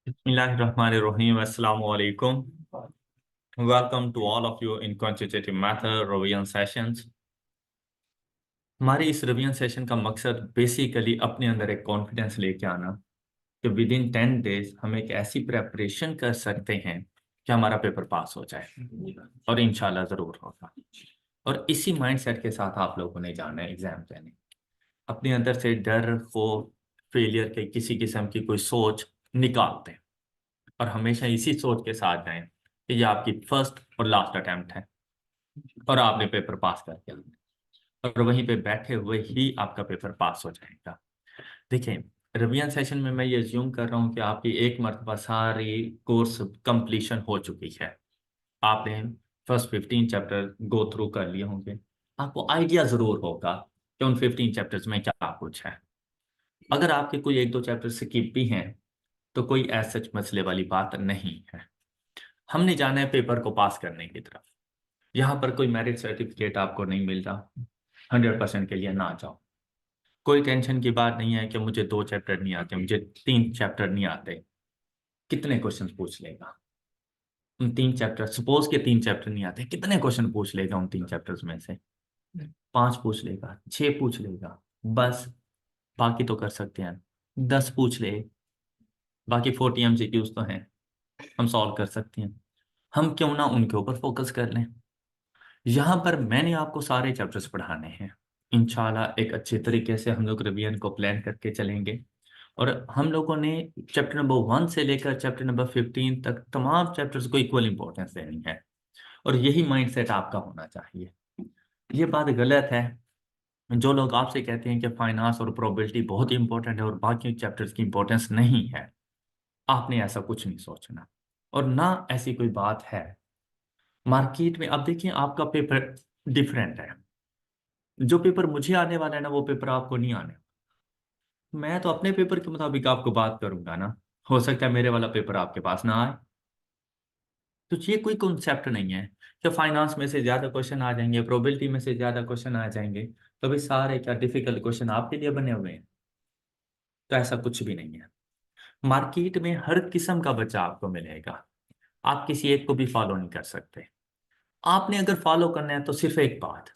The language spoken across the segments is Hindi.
Bismillahirrahmanirrahim. Assalamu alaikum. Welcome to all of you in quantitative method revision sessions. हमारे इस रिवीजन सेशन का मकसद बेसिकली अपने अंदर एक कॉन्फिडेंस लेके आना कि विद इन 10 डेज हम एक ऐसी प्रेपरेशन कर सकते हैं कि हमारा पेपर पास हो जाए और इंशाल्लाह ज़रूर होगा। और इसी माइंडसेट के साथ आप लोगों ने जाना है एग्जाम देने। अपने अंदर से डर खौफ फेलियर के किसी किस्म की कोई सोच निकालते हैं और हमेशा इसी सोच के साथ जाएं कि ये आपकी फर्स्ट और लास्ट अटेम्प्ट है और आपने पेपर पास कर दिया और वहीं पे बैठे हुए ही आपका पेपर पास हो जाएगा। देखिए, रिवीजन सेशन में मैं ये अज्यूम कर रहा हूँ कि आपकी एक मरतबा सारी कोर्स कंप्लीशन हो चुकी है। आपने फर्स्ट 15 चैप्टर गो थ्रू कर लिए होंगे। आपको आइडिया ज़रूर होगा कि उन 15 चैप्टर्स में क्या कुछ है। अगर आपके कोई एक दो चैप्टर स्किप भी हैं तो कोई ऐसा सच मसले वाली बात नहीं है। हमने जाना है पेपर को पास करने की तरफ। यहाँ पर कोई मेरिट सर्टिफिकेट आपको नहीं मिल रहा, 100% के लिए ना जाओ। कोई टेंशन की बात नहीं है कि मुझे 2 चैप्टर नहीं आते, मुझे 3 चैप्टर नहीं आते। कितने क्वेश्चन पूछ लेगा उन 3 चैप्टर? सपोज के 3 चैप्टर नहीं आते, कितने क्वेश्चन पूछ लेगा उन 3 चैप्टर्स में से? 5 पूछ लेगा, 6 पूछ लेगा, बस। बाकी तो कर सकते हैं, 10 पूछ ले, बाकी 40 MCQs तो हैं, हम सॉल्व कर सकते हैं। हम क्यों ना उनके ऊपर फोकस कर लें। यहाँ पर मैंने आपको सारे चैप्टर्स पढ़ाने हैं। इंशाल्लाह एक अच्छे तरीके से हम लोग रिवीजन को प्लान करके चलेंगे और हम लोगों ने चैप्टर नंबर 1 से लेकर चैप्टर नंबर 15 तक तमाम चैप्टर्स को इक्वल इंपॉर्टेंस देनी है और यही माइंडसेट आपका होना चाहिए। ये बात गलत है जो लोग आपसे कहते हैं कि फाइनेंस और प्रोबेबिलिटी बहुत इंपॉर्टेंट है और बाकी चैप्टर्स की इंपॉर्टेंस नहीं है। आपने ऐसा कुछ नहीं सोचना और ना ऐसी कोई बात है। मार्केट में अब देखिए, आपका पेपर डिफरेंट है। जो पेपर मुझे आने वाला है ना, वो पेपर आपको नहीं आने। मैं तो अपने पेपर के मुताबिक आपको बात करूंगा ना। हो सकता है मेरे वाला पेपर आपके पास ना आए। तो ये कोई कॉन्सेप्ट नहीं है कि फाइनेंस में से ज्यादा क्वेश्चन आ जाएंगे, प्रोबेबिलिटी में से ज्यादा क्वेश्चन आ जाएंगे तो भी सारे क्या डिफिकल्ट क्वेश्चन आपके लिए बने हुए हैं। तो ऐसा कुछ भी नहीं है। मार्केट में हर किस्म का बच्चा आपको मिलेगा। आप किसी एक को भी फॉलो नहीं कर सकते। आपने अगर फॉलो करना है तो सिर्फ एक बात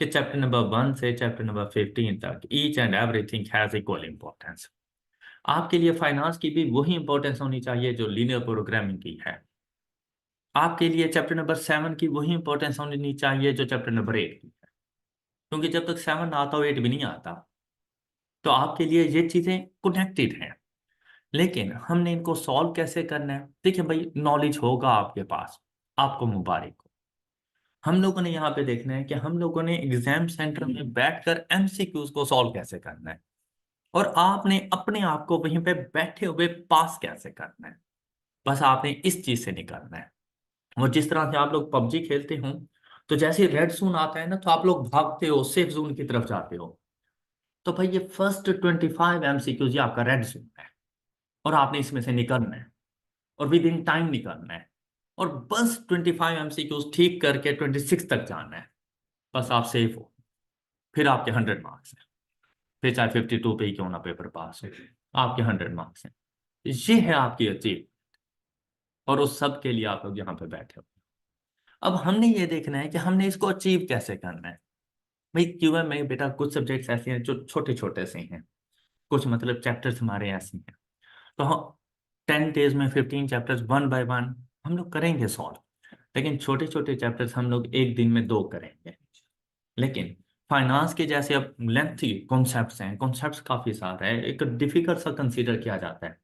कि चैप्टर नंबर 1 से चैप्टर नंबर 15 तक each and everything has equal importance. आपके लिए फाइनेंस की भी वही इंपॉर्टेंस होनी चाहिए जो लीनियर प्रोग्रामिंग की है। आपके लिए चैप्टर नंबर 7 की वही इंपॉर्टेंस होनी चाहिए जो चैप्टर नंबर 8 की है। क्योंकि जब तक 7 ना आता हो 8 भी नहीं आता। तो आपके लिए ये चीजें कनेक्टेड हैं। लेकिन हमने इनको सॉल्व कैसे करना है? देखिए भाई, नॉलेज होगा आपके पास, आपको मुबारक हो। हम लोगों ने यहाँ पे देखना है कि हम लोगों ने एग्जाम सेंटर में बैठकर एमसीक्यूज को सॉल्व कैसे करना है और आपने अपने आप को वहीं पे बैठे हुए पास कैसे करना है। बस आपने इस चीज से निकलना है। और जिस तरह से आप लोग पबजी खेलते हो, तो जैसे रेड जोन आता है ना तो आप लोग भागते हो, सेफ जोन की तरफ जाते हो। तो भाई ये फर्स्ट 25 MCQs ये आपका रेड जोन है और आपने इसमें से निकलना है और विद इन टाइम निकलना है और बस 25 MCQs ठीक करके 26 तक जाना है। बस आप सेफ हो, फिर आपके 100 मार्क्स हैं। फिर चाहे 52 पे ही क्यों ना पेपर पास हो, आपके 100 मार्क्स हैं। ये है आपकी अचीव और उस सब के लिए आप लोग यहाँ पे बैठे हो। अब हमने ये देखना है कि हमने इसको अचीव कैसे करना है। भाई क्यों है, मैं बेटा कुछ सब्जेक्ट्स ऐसे हैं जो छोटे छोटे से हैं, कुछ मतलब चैप्टर्स हमारे ऐसे हैं। तो हम 10 डेज में 15 चैप्टर्स 1 बाय 1 हम लोग करेंगे सॉल्व। लेकिन छोटे छोटे चैप्टर्स हम लोग एक दिन में 2 करेंगे। लेकिन फाइनेंस के जैसे अब लेंथी कॉन्सेप्ट्स हैं, कॉन्सेप्ट्स काफी सारे हैं, एक डिफिकल्ट सा कंसीडर किया जाता है।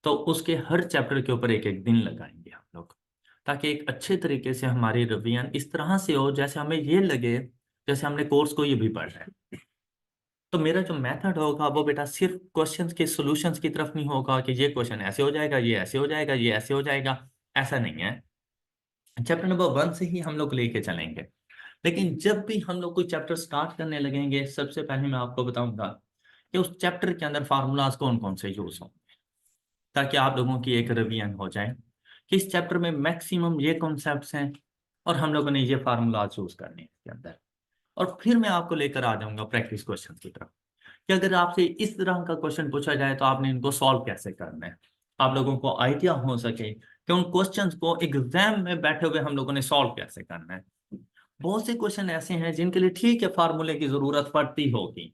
तो उसके हर चैप्टर के ऊपर एक एक दिन लगाएंगे हम लोग, ताकि एक अच्छे तरीके से हमारी रिवीजन इस तरह से हो जैसे हमें ये लगे जैसे हमने कोर्स को ये भी पढ़ रहा है। तो मेरा जो मेथड होगा वो बेटा सिर्फ क्वेश्चंस के सॉल्यूशंस की तरफ नहीं होगा कि ये क्वेश्चन ऐसे हो जाएगा, ये ऐसे हो जाएगा, ये ऐसे हो जाएगा। ऐसा नहीं है। चैप्टर नंबर 1 से ही हम लोग लेके चलेंगे। लेकिन जब भी हम लोग कोई चैप्टर स्टार्ट करने लगेंगे, सबसे पहले मैं आपको बताऊंगा कि उस चैप्टर के अंदर फार्मूलाज कौन कौन से यूज हों, ताकि आप लोगों की एक रिवीजन हो जाए कि इस चैप्टर में मैक्सिमम ये कॉन्सेप्ट्स हैं और हम लोगों ने ये फार्मूलाज यूज करने हैं इसके अंदर। और फिर मैं आपको लेकर आ जाऊंगा प्रैक्टिस क्वेश्चन की तरफ कि अगर आपसे इस तरह का क्वेश्चन पूछा जाए तो आपने इनको सॉल्व कैसे करना है। आप लोगों को आइडिया हो सके कि उन क्वेश्चंस को एग्जाम में बैठे हुए हम लोगों ने सॉल्व कैसे करना है। बहुत से क्वेश्चन ऐसे हैं जिनके लिए ठीक है फार्मूले की जरूरत पड़ती होगी,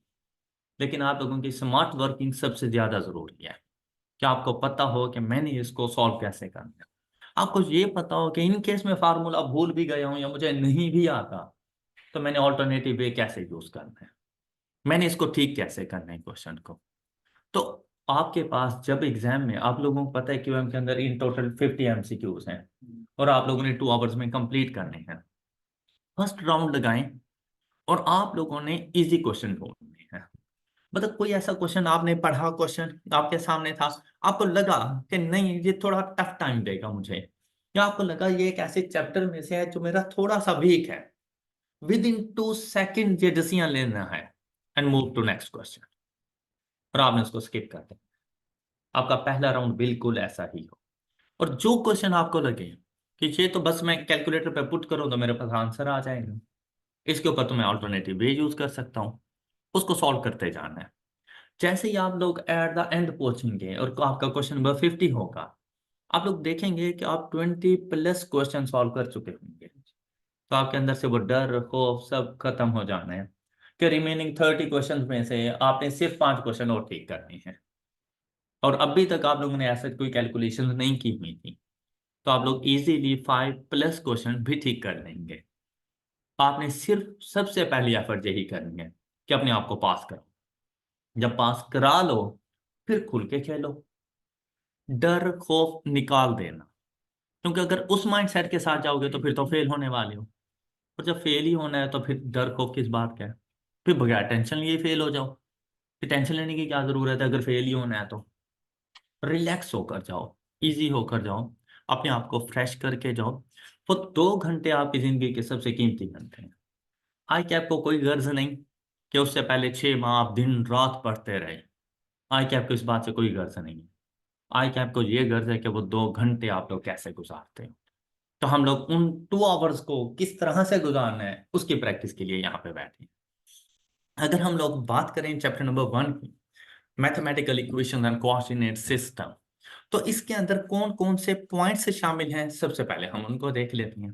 लेकिन आप लोगों की स्मार्ट वर्किंग सबसे ज्यादा जरूरी है कि आपको पता हो कि मैंने इसको सॉल्व कैसे करना है। आपको ये पता हो कि इन केस में फार्मूला भूल भी गया हूं या मुझे नहीं भी आता, तो मैंने ऑल्टरनेटिव वे कैसे यूज करना है, मैंने इसको ठीक कैसे करना है क्वेश्चन को। तो आपके पास जब एग्जाम में आप लोगों को पता है कि के अंदर इन टोटल 50 एमसीक्यूज हैं और आप लोगों ने 2 आवर्स में कंप्लीट करने हैं, फर्स्ट राउंड लगाएं और आप लोगों ने इजी क्वेश्चन ढूंढने हैं। मतलब कोई ऐसा क्वेश्चन आपने पढ़ा, क्वेश्चन आपके सामने था, आपको लगा कि नहीं ये थोड़ा टफ टाइम देगा मुझे, या आपको लगा ये एक ऐसे चैप्टर में से है जो मेरा थोड़ा सा वीक है, विद इन 2 सेकेंड ये डिसीजन लेना है and move to next question, और आपने उसको स्किप कर दिया। आपका पहला राउंड बिल्कुल ऐसा ही हो। और जो क्वेश्चन आपको लगे कि ये तो बस मैं कैलकुलेटर पे पुट करूं तो मेरे पास आंसर आ जाएगा, इसके ऊपर तो मैं ऑल्टरनेटिव वे यूज कर सकता हूँ, उसको सॉल्व करते जाना है। जैसे ही आप लोग एट द एंड पहुंचेंगे और आपका क्वेश्चन नंबर 50 होगा, आप लोग देखेंगे कि आप 20+ क्वेश्चन सॉल्व कर चुके होंगे। तो आपके अंदर से वो डर खौफ सब खत्म हो जाना है कि रिमेनिंग 30 क्वेश्चन में से आपने सिर्फ 5 क्वेश्चन और ठीक करने हैं, और अभी तक आप लोगों ने ऐसे कोई कैलकुलेशन नहीं की हुई थी, तो आप लोग इजीली 5+ क्वेश्चन भी ठीक कर लेंगे। आपने सिर्फ सबसे पहली एफर्ट यही करनी है कि अपने आप को पास करो। जब पास करा लो, फिर खुल के खेलो, डर खौफ निकाल देना, क्योंकि अगर उस माइंड सेट के साथ जाओगे तो फिर तो फेल होने वाले हो। और जब फेल ही होना है तो फिर डर खौफ किस बात का है, फिर बगैर टेंशन लिए फेल हो जाओ। फिर टेंशन लेने की क्या जरूरत है अगर फेल ही होना है तो। रिलैक्स होकर जाओ, इजी होकर जाओ, अपने आप को फ्रेश करके जाओ। वो 2 घंटे आपकी जिंदगी के सबसे कीमती घंटे हैं। आई कैप को कोई गर्ज नहीं कि उससे पहले 6 माह आप दिन रात पढ़ते रहे। आई कैप को इस बात से कोई गर्ज नहीं है। आई कैप को ये गर्ज है कि वो 2 घंटे आप लोग कैसे गुजारते हैं। तो हम लोग उन 2 आवर्स को किस तरह से गुजारना है उसकी प्रैक्टिस के लिए यहाँ पे बैठे हैं। अगर हम लोग बात करें चैप्टर नंबर 1 की, mathematical equation and coordinate system, तो इसके अंदर कौन कौन से पॉइंट्स शामिल हैं सबसे पहले हम उनको देख लेते हैं।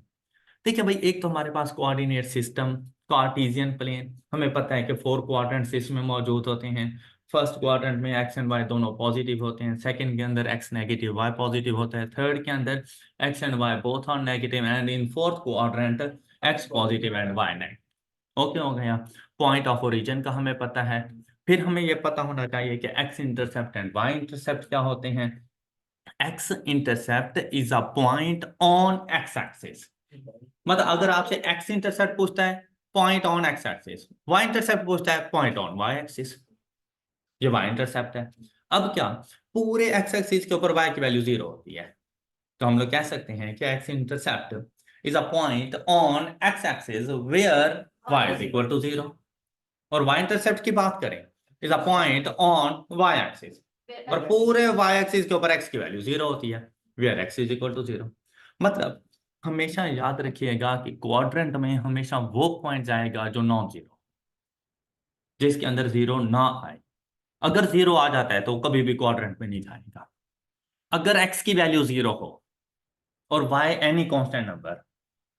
ठीक है भाई, एक तो हमारे पास कोऑर्डिनेट सिस्टम, कार्टेशियन प्लेन, हमें पता है कि 4 क्वाड्रेंट्स इसमें मौजूद होते हैं। फर्स्ट क्वाड्रेंट में एक्स एंड वाई दोनों पॉजिटिव होते हैं, सेकंड के अंदर एक्स नेगेटिव वाई पॉजिटिव होता है, थर्ड के अंदर X and Y both are negative, and in fourth quadrant X positive and Y negative. Okay हो गया। पॉइंट ऑफ ओरिजिन का हमें पता है। फिर हमें यह पता होना चाहिए कि X intercept and Y intercept क्या होते हैं। X intercept is a point on X axis. मतलब अगर आपसे एक्स इंटरसेप्ट पूछता है, point on X axis, Y intercept पूछता है, पॉइंट ऑन वाई एक्सिस, ये वाई इंटरसेप्ट है। अब क्या, पूरे एक्स एक्सिस के ऊपर वाई की वैल्यू 0 होती है, तो हम लोग कह सकते हैं कि X intercept is a point on X axis where Y is equal to 0। और वाई इंटरसेप्ट की बात करें, is a point on Y axis, और पूरे वाई एक्सिस के ऊपर एक्स की वैल्यू 0 होती है, where X is equal to 0। मतलब हमेशा याद रखिएगा कि क्वाड्रेंट में हमेशा वो पॉइंट जाएगा जो नॉन जीरो, जिसके अंदर 0 ना आए। अगर 0 आ जाता है तो कभी भी क्वाड्रेंट में नहीं जाएगा। अगर एक्स की वैल्यू 0 हो और वाई एनी कांस्टेंट नंबर,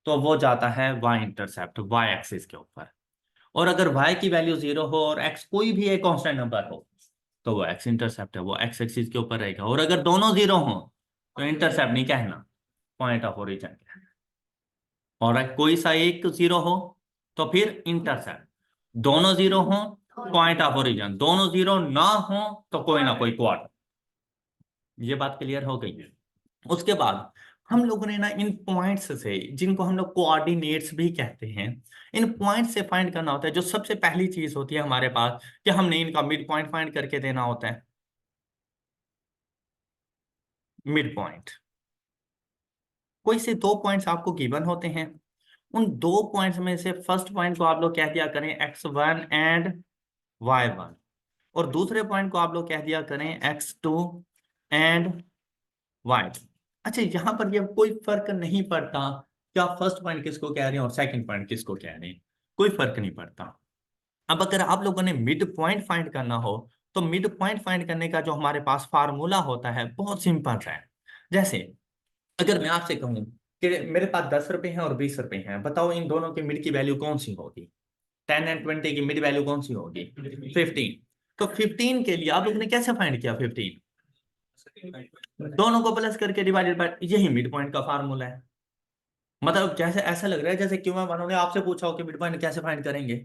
तो वो जाता है वाई इंटरसेप्ट वाई एक्सिस के ऊपर। और अगर वाई की वैल्यू 0 हो और एक्स कोई भी एक कांस्टेंट नंबर हो, तो वो एक्स इंटरसेप्ट है, वो एक्स एक्सिस के ऊपर रहेगा। और अगर दोनों 0 हो तो इंटरसेप्ट नहीं कहना, पॉइंट ऑफ ओरिजिन कहना। और अगर कोई सा एक 0 हो तो फिर इंटरसेप्ट, दोनों 0 हो पॉइंट ऑफ ओरिजिन, दोनों 0 ना हो तो कोई ना कोई क्वाड्रेंट। ये बात क्लियर हो गई है। उसके बाद हम लोगों ने ना इन पॉइंट्स से, जिनको हम लोग कोऑर्डिनेट्स भी कहते हैं, इन पॉइंट्स से फाइंड करना होता है। जो सबसे पहली चीज होती है हमारे पास कि हमने इनका मिड पॉइंट फाइंड करके देना होता है। मिड पॉइंट, कोई से 2 पॉइंट्स आपको गिवन होते हैं, उन 2 पॉइंट्स में से फर्स्ट पॉइंट को आप लोग कह दिया करें x1 एंड y1, और दूसरे पॉइंट को आप लोग कह दिया करें x2 एंड y2। अच्छा, यहां पर ये कोई फर्क नहीं पड़ता कि आप फर्स्ट पॉइंट किसको कह रहे हैं और सेकंड पॉइंट किसको कह रहे हैं, कोई फर्क नहीं पड़ता। अब अगर आप लोगों ने मिड पॉइंट फाइंड करना हो तो मिड पॉइंट फाइंड करने का जो हमारे पास फार्मूला होता है बहुत सिंपल है। जैसे अगर मैं आपसे कहूं कि मेरे पास 10 रुपए हैं और 20 रुपए हैं, बताओ इन दोनों की मिड की वैल्यू कौन सी होगी? 10 एंड 20 की मिड वैल्यू कौन सी होगी? 15। तो 15 के लिए आप लोगों ने कैसे फाइंड किया? 15 दोनों को प्लस करके डिवाइडेड बाय, यही मिड पॉइंट का फार्मूला है। मतलब जैसे ऐसा लग रहा है जैसे क्यों उन्होंने आपसे पूछा हो कि मिड पॉइंट कैसे फाइंड करेंगे,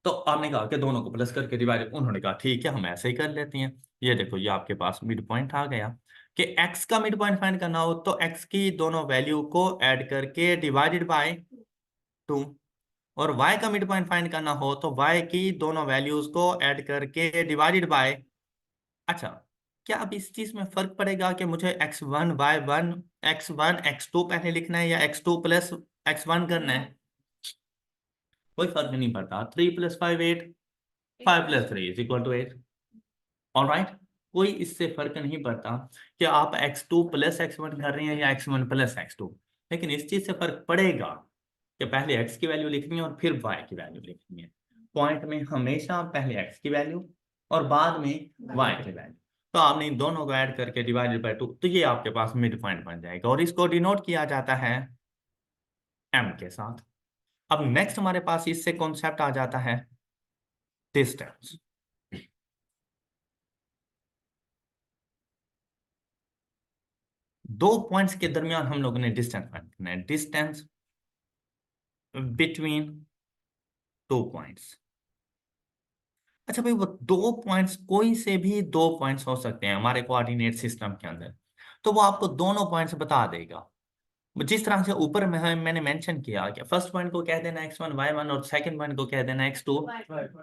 तो आपने कहा कि दोनों को प्लस करके डिवाइड, उन्होंने कहा ठीक है हम ऐसे ही कर लेते हैं। ये देखो ये आपके पास मिड पॉइंट आ गया कि x का मिड पॉइंट फाइंड करना हो तो x की दोनों वैल्यू को ऐड करके डिवाइडेड बाय 2, और y का मिड पॉइंट फाइंड करना हो तो y की दोनों वैल्यूज को ऐड करके डिवाइडेड बाय। अच्छा, क्या अब इस चीज में फर्क पड़ेगा कि मुझे x1 y1 x1 x2 पहले लिखना है या x2 प्लस x1 करना है? कोई फर्क नहीं पड़ता। 3 + 5 8, 5 + 3 = 8। ऑलराइट, कोई इससे फर्क नहीं पड़ता कि आप x2 + x1 कर रहे हैं या x1 + x2, लेकिन इस चीज से फर्क पड़ेगा कि पहले x की वैल्यू लिखनी है और फिर y की वैल्यू लिखनी है। पॉइंट में हमेशा पहले x की वैल्यू और बाद में y की वैल्यू। तो आपने इन दोनों को ऐड करके डिवाइडेड बाय 2, तो ये आपके पास मिड पॉइंट बन जाएगा और इसको डिनोट किया जाता है m के साथ। अब नेक्स्ट हमारे पास इससे कॉन्सेप्ट आ जाता है डिस्टेंस। दो पॉइंट्स के दरमियान हम लोगों ने डिस्टेंस फाइंड करना है, डिस्टेंस बिटवीन टू पॉइंट्स। अच्छा भाई, वो दो पॉइंट्स कोई से भी दो पॉइंट्स हो सकते हैं हमारे कोऑर्डिनेट सिस्टम के अंदर, तो वो आपको दोनों पॉइंट्स बता देगा। जिस तरह से ऊपर में मैंने मेंशन किया कि फर्स्ट पॉइंट को कह देना x1 y1 और सेकंड पॉइंट को कह देना x2,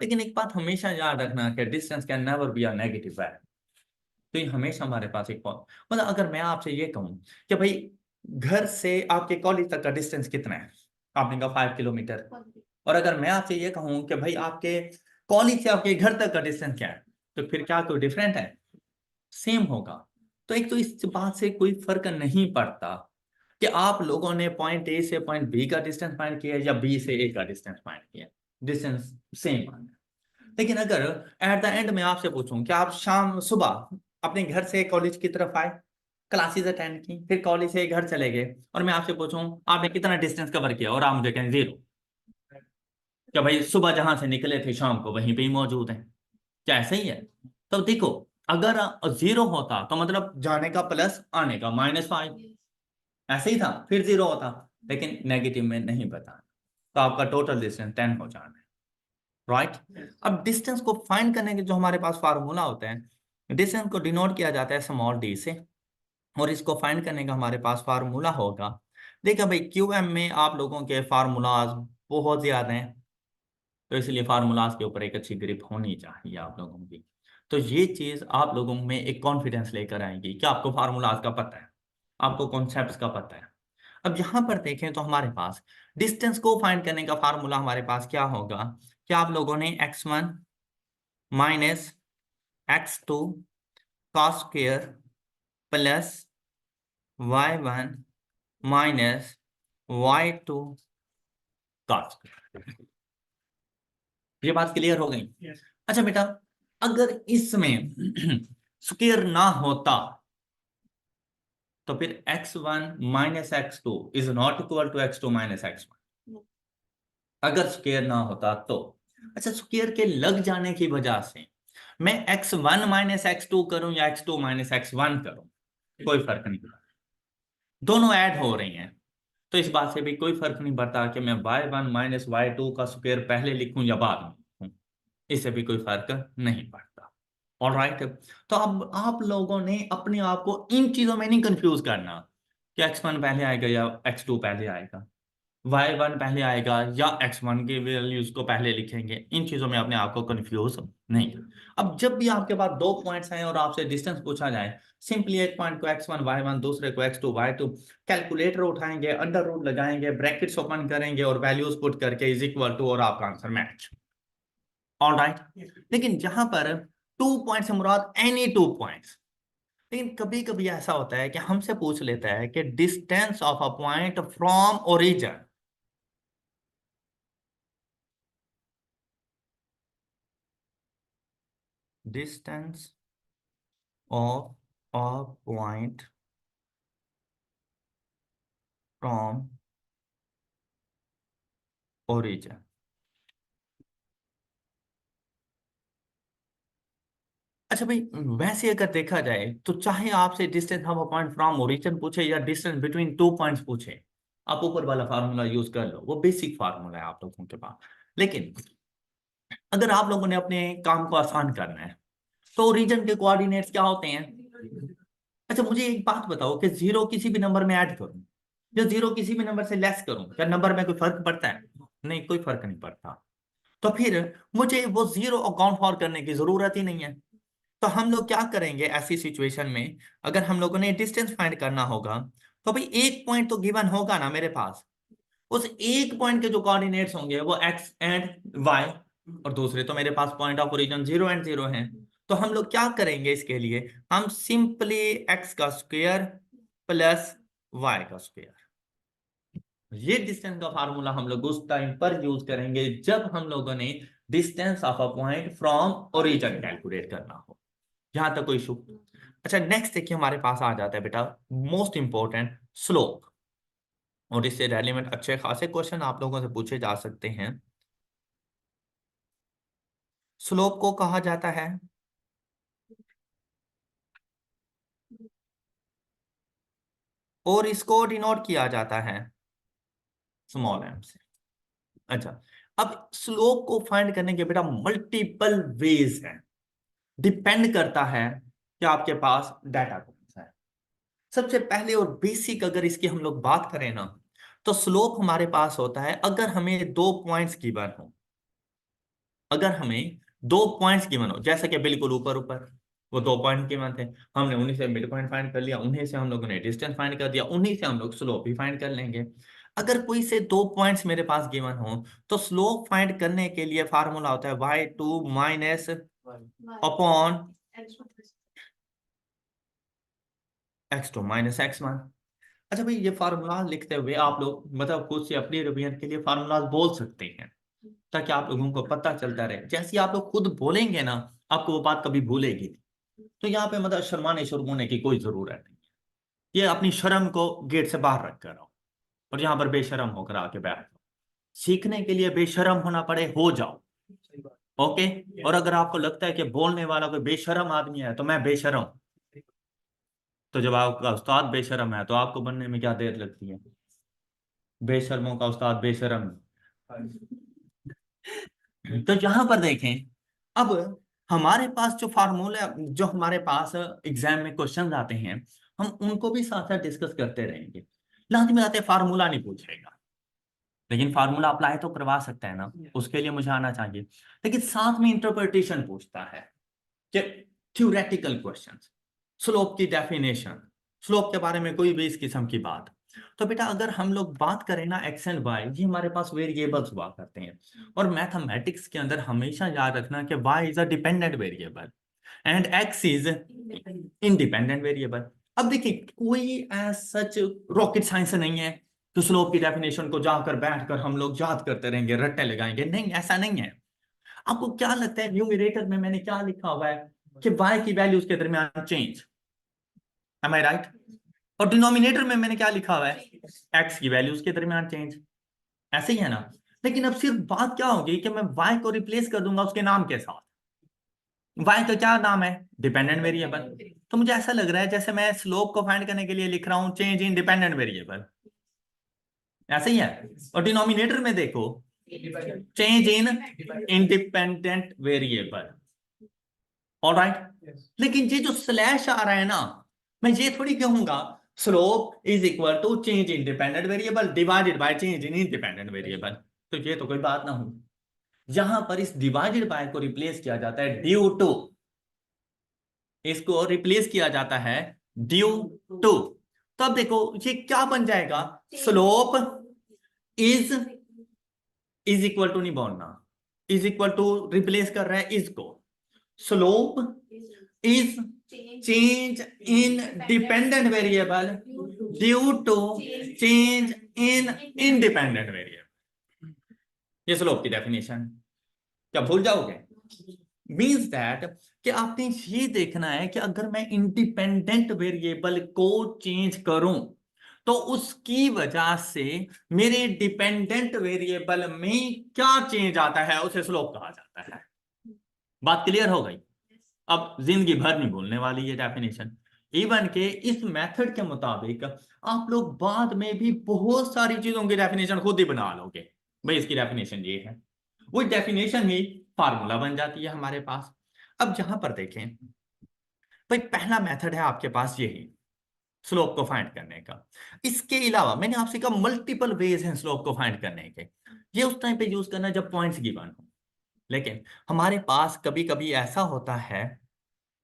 लेकिन एक बात हमेशा याद रखना कि distance can never be a negative value. तो ये हमेशा हमारे पास एक पॉइंट, मतलब अगर मैं आपसे ये कहूं कि भाई घर से आपके कॉलेज तक का डिस्टेंस कितना है, आपने कहा 5 किलोमीटर, और अगर मैं आपसे ये कहूं कि भाई आपके कॉलेज से आपके घर तक का डिस्टेंस क्या है, तो फिर क्या कोई डिफरेंट है? सेम होगा। तो एक तो इस बात से कोई फर्क नहीं पड़ता कि आप लोगों ने पॉइंट ए से पॉइंट बी का डिस्टेंस फाइंड किया या बी से ए का डिस्टेंस फाइंड किया, डिस्टेंस सेम आना। लेकिन अगर एट द एंड में आपसे पूछूं कि आप शाम सुबह अपने घर से कॉलेज की तरफ आए, क्लासेस अटेंड की, फिर कॉलेज से घर चले गए, और मैं आपसे पूछूं आपने कितना डिस्टेंस कवर किया, और आप मुझे कहें 0, क्या भाई सुबह जहां से निकले थे शाम को वहीं पे ही मौजूद हैं, क्या ऐसा ही है? तो देखो, अगर 0 होता तो मतलब जाने का प्लस आने का -5, ऐसे ही था, फिर 0 होता, लेकिन नेगेटिव में नहीं बताना, तो आपका टोटल डिस्टेंस 10 हो जाना है। राइट, अब डिस्टेंस को फाइंड करने के जो हमारे पास फार्मूला होता है, डिस्टेंस को डिनोट किया जाता है स्मॉल डी से, और इसको फाइंड करने का हमारे पास फार्मूला होगा। देखिए भाई क्यूएम में आप लोगों के फार्मूलाज बहुत ज्यादा हैं, तो इसलिए फार्मूलाज के ऊपर एक अच्छी ग्रिप होनी चाहिए आप लोगों की। तो ये चीज आप लोगों में एक कॉन्फिडेंस लेकर आएगी कि आपको फार्मूलाज का पता है, आपको कॉन्सेप्ट्स का पता है। अब यहां पर देखें तो हमारे पास डिस्टेंस को फाइंड करने का फार्मूला हमारे पास क्या होगा, कि आप लोगों ने x1 minus x2 cos square plus y1 minus y2 cos square. ये बात क्लियर हो गई? अच्छा बेटा, अगर इसमें स्क्वायर ना होता तो फिर x1 minus x2 is not equal to x2 minus x1, अगर स्क्वायर ना होता तो। अच्छा, स्क्वायर के लग जाने की वजह से मैं x1 माइनस x2 करूं या x2 माइनस x1 करूं, कोई फर्क नहीं पड़ता, दोनों ऐड हो रही हैं। तो इस बात से भी कोई फर्क नहीं पड़ता कि मैं y1 माइनस y2 का स्क्वायर पहले लिखूं या बाद में लिखूं, इससे भी कोई फर्क नहीं पड़ता। ऑलराइट, तो अब आप लोगों ने अपने आप को इन चीजों में नहीं कंफ्यूज करना कि x1 पहले आएगा या x2 पहले आएगा, y1 पहले आएगा या x1 की वैल्यूज को पहले लिखेंगे, इन चीजों में अपने आप को कंफ्यूज नहीं। अब जब भी आपके पास दो पॉइंट्स आए और आपसे डिस्टेंस पूछा जाए, सिंपली एक पॉइंट को x1 y1, दूसरे को x2 y2, कैलकुलेटर उठाएंगे, अंडर रूट लगाएंगे, ब्रैकेट्स ओपन करेंगे और वैल्यूज पुट करके इज इक्वल टू, और आपका आंसर मैच। ऑल राइट, लेकिन जहां पर 2 पॉइंट से मुराद एनी 2 पॉइंट्स, लेकिन कभी कभी ऐसा होता है कि हमसे पूछ लेता है कि distance of a point from origin. Distance of a point from origin. अच्छा भाई, वैसे अगर देखा जाए तो चाहे आपसे distance of a point from origin पूछे या डिस्टेंस बिटवीन टू पॉइंट्स पूछे, आप ऊपर वाला फार्मूला यूज कर लो, वो बेसिक फार्मूला है आप लोगों के पास। लेकिन अगर आप लोगों ने अपने काम को आसान करना है तो ओरिजिन के कोऑर्डिनेट्स क्या होते हैं? अच्छा मुझे एक बात बताओ कि जीरो किसी भी नंबर में ऐड करूं या जीरो किसी भी नंबर से लेस करूं, क्या नंबर में कोई फर्क पड़ता है? नहीं, कोई फर्क नहीं पड़ता। तो फिर मुझे वो जीरो अकाउंट फॉर करने की जरूरत ही नहीं है। तो हम लोग क्या करेंगे ऐसी सिचुएशन में, अगर हम लोगों ने डिस्टेंस फाइंड करना होगा, तो भाई एक पॉइंट तो गिवन होगा ना मेरे पास। उस एक पॉइंट के जो कोऑर्डिनेट्स होंगे वो एक्स एंड वाई, और दूसरे तो मेरे पास point of origin zero and zero हैं। तो हम लोग क्या करेंगे इसके लिए, हम सिंपली एक्स का स्क्वायर प्लस वाई का स्क्वायर, ये डिस्टेंस का फार्मूला हम लोग उस टाइम पर यूज करेंगे जब हम लोगों ने distance of a point from origin calculate करना हो। यहां तक कोई इशू? अच्छा नेक्स्ट देखिए, हमारे पास आ जाता है बेटा मोस्ट इंपॉर्टेंट, स्लोप। और इससे रेलिवेंट अच्छे खासे क्वेश्चन आप लोगों से पूछे जा सकते हैं। स्लोप को कहा जाता है, और इसको डिनोट किया जाता है स्मॉल एम से। अच्छा, अब स्लोप को फाइंड करने के बेटा मल्टीपल वेज हैं, डिपेंड करता है कि आपके पास डाटा कौन सा है। सबसे पहले और बेसिक अगर इसकी हम लोग बात करें ना, तो स्लोप हमारे पास होता है अगर हमें दो पॉइंट्स गिवन हो। अगर हमें दो पॉइंट्स गिवन हो, जैसे कि बिल्कुल ऊपर ऊपर वो दो पॉइंट गिवन थे, हमने उन्हीं से मिड पॉइंट फाइंड कर लिया, उन्हीं से हम लोगों ने डिस्टेंस फाइंड कर दिया, उन्हीं से हम लोग स्लोप भी फाइंड कर लेंगे। अगर कोई से दो पॉइंट्स मेरे पास गिवन हो, तो स्लोप फाइंड करने के लिए फार्मूला होता है Y two minus upon X two minus X one. अच्छा भाई, ये फार्मूला लिखते हुए आप लोग मतलब खुद से अपनी रिवीजन के लिए फार्मूला बोल सकते हैं, ताकि आप लोगों को पता चलता रहे। जैसे ही आप लोग खुद बोलेंगे ना, आपको वो बात कभी भूलेगी नहीं। तो यहाँ पे मतलब शर्माने शुरमाने की कोई जरूरत नहीं। ये अपनी शर्म को गेट से बाहर रख कर आओ, और यहाँ पर बेशरम होकर आके बैठ जाओ। सीखने के लिए बेशरम होना पड़े हो जाओ। ओके। और अगर आपको लगता है कि बोलने वाला कोई बेशरम आदमी है तो मैं बेशरम, तो जब आपका उस्ताद बेशरम है तो आपको बनने में क्या देर लगती है? बेशर्मों का उस्ताद बेशरम। तो यहाँ पर देखें, अब हमारे पास जो फार्मूला, जो हमारे पास एग्जाम में क्वेश्चन आते हैं, हम उनको भी साथ साथ डिस्कस करते रहेंगे। लाजमी आते फार्मूला नहीं पूछेगा, लेकिन फार्मूला अप्लाई तो करवा सकता है ना, उसके लिए मुझे आना चाहिए। लेकिन साथ में इंटरप्रिटेशन पूछता है कि थ्योरेटिकल क्वेश्चंस, स्लोप की डेफिनेशन, स्लोप के बारे में कोई भी इस किस्म की बात। तो बेटा अगर हम लोग बात करें ना, एक्स एंड वाई ये हमारे पास वेरिएबल्स हुआ करते हैं, और मैथमेटिक्स के अंदर हमेशा याद रखना कि Y is a dependent variable and X is independent variable. अब देखिए, कोई सच रॉकेट साइंस नहीं है तो स्लोप की डेफिनेशन को जाकर बैठकर हम लोग याद करते रहेंगे, रट्टे लगाएंगे, नहीं ऐसा नहीं है। आपको क्या लगता है न्यूमरेटर में मैंने क्या लिखा हुआ है कि y की वैल्यूज के दरमियान चेंज, एम आई राइट? और डिनोमिनेटर में मैंने क्या लिखा हुआ है, x की वैल्यूज के दरमियान चेंज। ऐसे ही है ना? लेकिन अब सिर्फ बात क्या होगी कि मैं y को रिप्लेस कर दूंगा उसके नाम के साथ। y का क्या नाम है? Dependent variable. तो मुझे ऐसा लग रहा है जैसे मैं स्लोप को फाइंड करने के लिए लिख रहा हूं चेंज इन डिपेंडेंट वेरिएबल। ऐसे ही है। और डिनोमिनेटर में देखो, change in independent variable. Alright. लेकिन ये जो स्लैश आ रहा है ना, मैं ये थोड़ी कहूंगा slope is equal to change in dependent variable divided by change in independent variable. तो ये तो कोई बात ना हो। यहां पर इस डिवाइडेड बाय को रिप्लेस किया जाता है ड्यू टू, इसको रिप्लेस किया जाता है ड्यू टू। तो अब देखो ये क्या बन जाएगा, स्लोप इज इक्वल टू, नहीं बोलना, इज इक्वल टू रिप्लेस कर रहा है इसको, slope is change in dependent variable due to change in independent variable. ये स्लोप की डेफिनेशन, क्या भूल जाओगे? मीन्स दैट कि आपने ये देखना है कि अगर मैं इंडिपेंडेंट वेरिएबल को चेंज करूं तो उसकी वजह से मेरे डिपेंडेंट वेरिएबल में क्या चेंज आता है, उसे स्लोप कहा जाता है। बात क्लियर हो गई? अब जिंदगी भर नहीं भूलने वाली ये डेफिनेशन। इवन के इस मेथड के मुताबिक आप लोग बाद में भी बहुत सारी चीजों की डेफिनेशन खुद ही बना लोगे। भाई इसकी डेफिनेशन ये है, वो डेफिनेशन ही फार्मूला बन जाती है हमारे पास। अब जहां पर देखें, भाई पहला मेथड है आपके पास यही, स्लोप को फाइंड करने का। इसके अलावा मैंने आपसे कहा मल्टीपल वेज हैं स्लोप को फाइंड करने के। ये उस टाइम पे यूज करना जब पॉइंट्स गिवन हो, लेकिन हमारे पास कभी कभी ऐसा होता है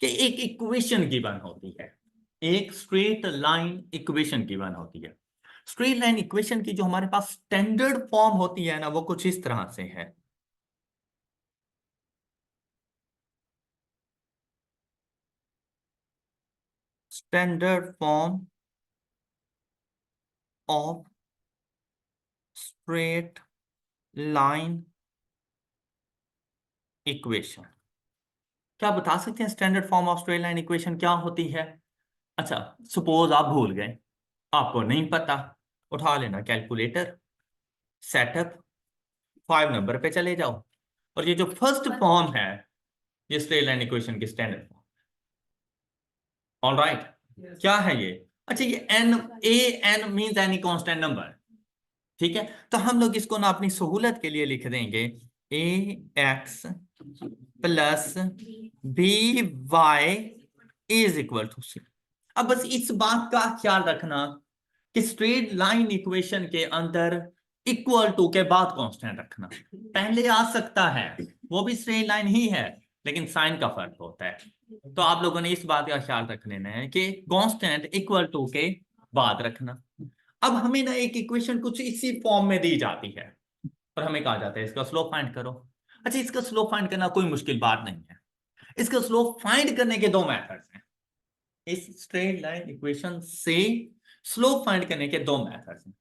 कि एक इक्वेशन गिवन होती है, एक स्ट्रेट लाइन इक्वेशन गिवन होती है। स्ट्रेट लाइन इक्वेशन की जो हमारे पास स्टैंडर्ड फॉर्म होती है ना, वो कुछ इस तरह से है। Standard form of straight line equation. क्या बता सकते हैं standard form of straight line equation क्या होती है? अच्छा, सपोज आप भूल गए, आपको नहीं पता, उठा लेना कैलकुलेटर, सेटअप, 5 नंबर पे चले जाओ, और ये जो फर्स्ट फॉर्म है ये स्ट्रेट लाइन इक्वेशन की स्टैंडर्ड फॉर्म। ऑल राइट, क्या है ये? अच्छा, ये N, A N means any constant number. ठीक है, तो हम लोग इसको ना अपनी सहूलत के लिए लिख देंगे A X plus B Y is equal to C. अब बस इस बात का ख्याल रखना कि स्ट्रेट लाइन इक्वेशन के अंदर इक्वल टू के बाद कांस्टेंट रखना। पहले आ सकता है, वो भी स्ट्रेट लाइन ही है, लेकिन साइन का फर्क होता है। तो आप लोगों ने इस बात का ख्याल रख लेना है कि कांस्टेंट इक्वल टू के बाद रखना। अब हमें ना एक इक्वेशन कुछ इसी फॉर्म में दी जाती है और हमें कहा जाता है इसका स्लोप फाइंड करो। अच्छा, इसका स्लोप फाइंड करना कोई मुश्किल बात नहीं है। इसका स्लोप फाइंड करने के दो मेथड्स हैं। इस स्ट्रेट लाइन इक्वेशन से स्लोप फाइंड करने के दो मेथड्स हैं।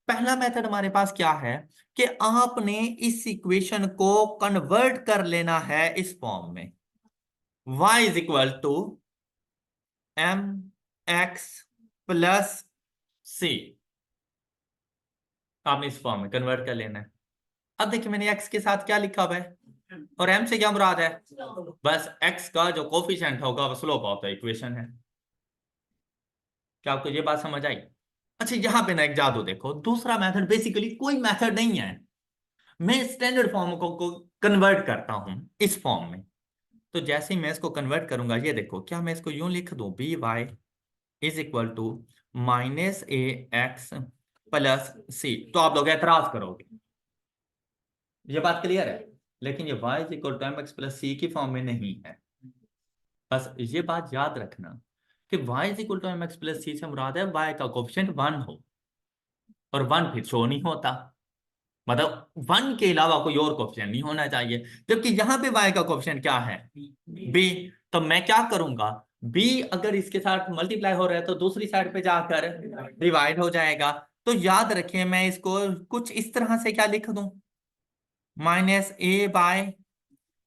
पहला मेथड हमारे पास क्या है कि आपने इस इक्वेशन को कन्वर्ट कर लेना है इस फॉर्म में, y is equal to M X plus C. आपने इस फॉर्म में कन्वर्ट कर लेना है। अब देखिए मैंने x के साथ क्या लिखा हुआ है और m से क्या मुराद है? बस x का जो कोफिशिएंट होगा वो स्लोप ऑफ द इक्वेशन है। क्या आपको ये बात समझ आई? अच्छा, यहां पे ना एक जादू देखो, दूसरा मेथड बेसिकली कोई मेथड नहीं है, मैं स्टैंडर्ड फॉर्म को कन्वर्ट करता हूं इस फॉर्म में। तो जैसे ही मैं इसको कन्वर्ट करूंगा, ये देखो, क्या मैं इसको यूं लिख दूं, B Y is equal to minus A X plus C, तो आप लोग एतराज करोगे। ये बात क्लियर है? लेकिन ये y is equal to M X plus C की फॉर्म में नहीं है। बस ये बात याद रखना कि y is equal to M X plus C से मुराद है y का कोफिशिएंट 1 हो, और 1 फिर शो नहीं होता, मतलब 1 के अलावा कोई और कोफिशिएंट नहीं होना चाहिए। जबकि यहां पे y का कोफिशिएंट क्या है? b। तो मैं क्या करूंगा, b अगर इसके साथ मल्टीप्लाई हो रहा है तो दूसरी साइड पे जाकर डिवाइड हो जाएगा। तो याद रखिए मैं इसको कुछ इस तरह से क्या लिख दूं, minus A by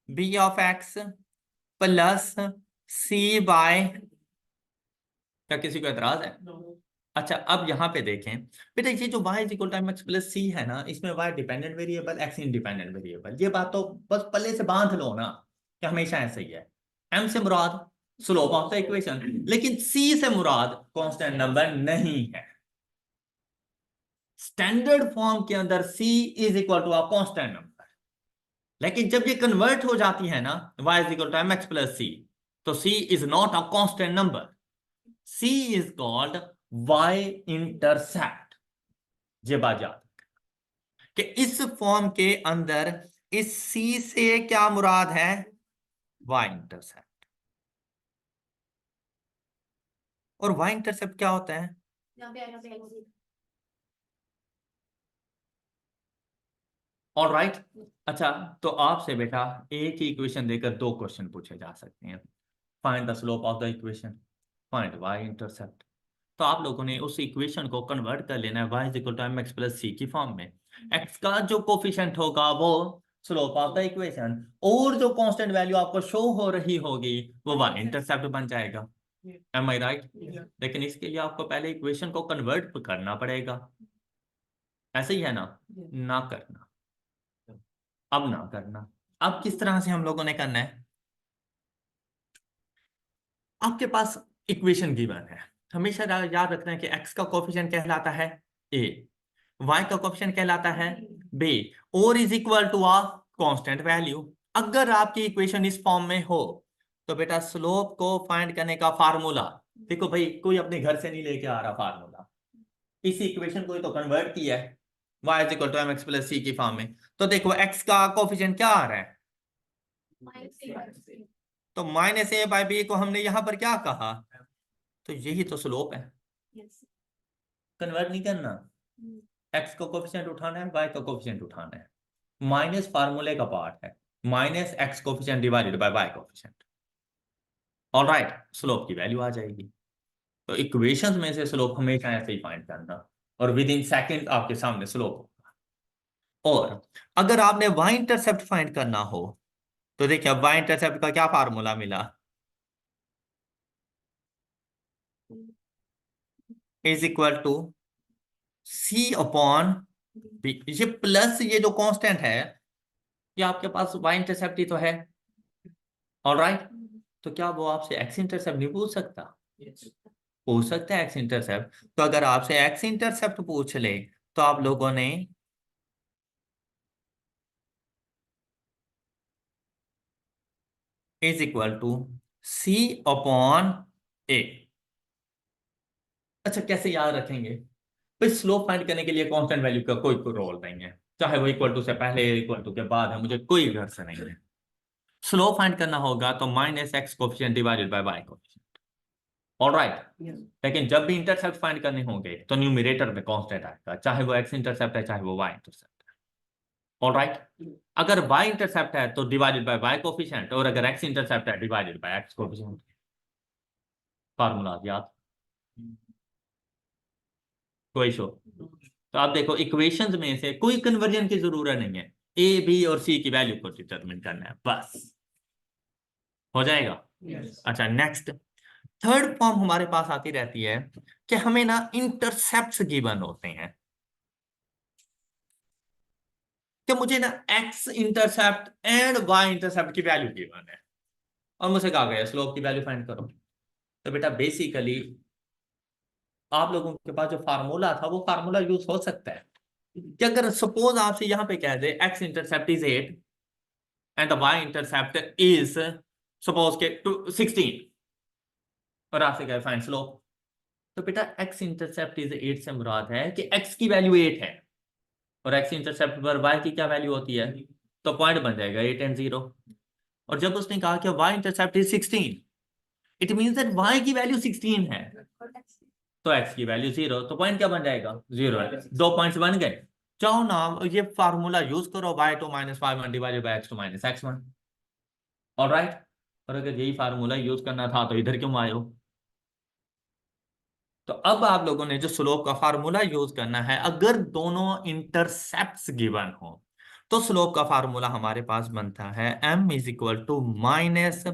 B of X plus C by, क्या किसी को एतराज है? अच्छा, अब यहाँ पे देखें बेटा, ये जो y is equal to M X plus C है ना, इसमें y dependent variable, x independent variable. ये बात तो बस पल्ले से बांध लो ना कि हमेशा ऐसा ही है। m से मुराद स्लोप ऑफ द इक्वेशन, लेकिन c से मुराद कांस्टेंट नंबर नहीं है। स्टैंडर्ड फॉर्म के अंदर c is equal to a constant number, लेकिन जब ये कन्वर्ट हो जाती है ना y is equal to M X plus C, तो c is not a constant number, c is called y intercept. ये बात याद कि इस फॉर्म के अंदर इस c से क्या मुराद है, y इंटरसेप्ट। और y इंटरसेप्ट क्या होता है? All right. अच्छा, तो आपसे बेटा एक ही इक्वेशन देकर दो क्वेश्चन पूछे जा सकते हैं। Find the slope of the equation, find y intercept. तो आप लोगों ने उस इक्वेशन को कन्वर्ट कर लेना है y is equal to M X plus C की फॉर्म में। x का जो कोफिशिएंट होगा वो स्लोप ऑफ द इक्वेशन, और जो कांस्टेंट वैल्यू आपको शो हो रही होगी वो y इंटरसेप्ट बन जाएगा। एम आई राइट? लेकिन इसके लिए आपको पहले इक्वेशन को कन्वर्ट करना पड़ेगा, ऐसे ही है ना? ना करना, अब ना करना। अब किस तरह से हम लोगों ने करना है? आपके पास इक्वेशन गिवन है, हमेशा याद रखना है कि x का कोफिशिएंट कहलाता है a, y का कोफिशिएंट कहलाता है b, और is equal to a constant value. अगर आपकी इक्वेशन इस फॉर्म में हो तो बेटा स्लोप को फाइंड करने का फार्मूला, देखो भाई कोई अपने घर से नहीं लेके आ रहा फार्मूला, इसी इक्वेशन को ही तो कन्वर्ट किया है y is equal to mx plus c की फॉर्म में। तो देखो x का कोफिशिएंट क्या आ रहा है, तो माइनस ए बाई बी को हमने यहां पर क्या कहा, तो यही तो स्लोप है। कन्वर्ट नहीं करना, x का कोफिशिएंट उठाना है, y का कोफिशिएंट उठाना है। माइनस फार्मूले का पार्ट है, minus x coefficient divided by y coefficient. Alright, slope की वैल्यू आ जाएगी। तो इक्वेशंस में से स्लोप हमेशा ऐसे ही फाइंड करना, और विद इन सेकंड आपके सामने स्लोप होगा। और अगर आपने y इंटरसेप्ट फाइंड करना हो तो देखिए y इंटरसेप्ट का क्या फार्मूला मिला, is equal to c upon b। ये प्लस ये जो कांस्टेंट है, ये आपके पास y इंटरसेप्ट ही तो है। ऑलराइट, तो क्या वो आपसे x इंटरसेप्ट नहीं पूछ सकता? पूछ सकता है x इंटरसेप्ट। तो अगर आपसे x इंटरसेप्ट पूछ ले तो आप लोगों ने is equal to c upon a। अच्छा, कैसे याद रखेंगे भाई? स्लोप फाइंड करने के लिए कांस्टेंट वैल्यू का कोई रोल नहीं है, चाहे वो इक्वल टू से पहले इक्वल टू के बाद है, मुझे कोई घर से नहीं है। स्लोप फाइंड करना होगा तो minus x coefficient divided by y coefficient. Alright, लेकिन जब भी इंटरसेप्ट फाइंड करने होंगे तो न्यूमरेटर में कांस्टेंट आएगा, चाहे वो एक्स इंटरसेप्ट है चाहे वो वाई इंटरसेप्ट है। ऑलराइट, अगर वाई इंटरसेप्ट है तो डिवाइडेड बाय वाई कोफिशिएंट, और अगर एक्स इंटरसेप्ट है divided by x coefficient. Formula याद? कोई शो? तो आप देखो इक्वेशंस में से कोई कन्वर्जन की जरूरत नहीं है, ए बी और सी की वैल्यू को डिटरमिन करना है, बस हो जाएगा। अच्छा, नेक्स्ट थर्ड फॉर्म हमारे पास आती रहती है कि हमें ना इंटरसेप्ट्स गिवन होते हैं, कि मुझे ना x intercept and Y intercept की वैल्यू गिवन है, और मुझे कहा गया स्लोप की वैल्यू फाइंड करो। तो बेटा बेसिकली आप लोगों के पास जो फार्मूला था वो फार्मूला यूज हो सकता है कि अगर सपोज आपसे यहां पे कह दे X intercept is 8 and the Y intercept is suppose के 16, और आपसे कहे फाइंड स्लोप, तो बेटा एक्स इंटरसेप्ट इज 8 से मुराद है कि एक्स की वैल्यू 8 है, और एक्स इंटरसेप्ट पर वाई की क्या वैल्यू होती है, तो पॉइंट बन जाएगा 8 एंड 0। और जब उसने कहा कि y intercept is 16, it means that y की वैल्यू 16 है, तो एक्स की वैल्यू 0, तो पॉइंट क्या बन जाएगा, 0 है। दो पॉइंट्स बन गए। चाहो ना ये फार्मूला यूज करो, y2 minus y1 divided by x2 minus x1। Alright, और अगर यही फार्मूला यूज करना था तो इधर क्यों आए हो? तो अब आप लोगों ने जो स्लोप का फार्मूला यूज करना है, अगर दोनों इंटरसेप्ट्स गिवन हो तो स्लोप का फार्मूला हमारे पास बनता है m is equal to minus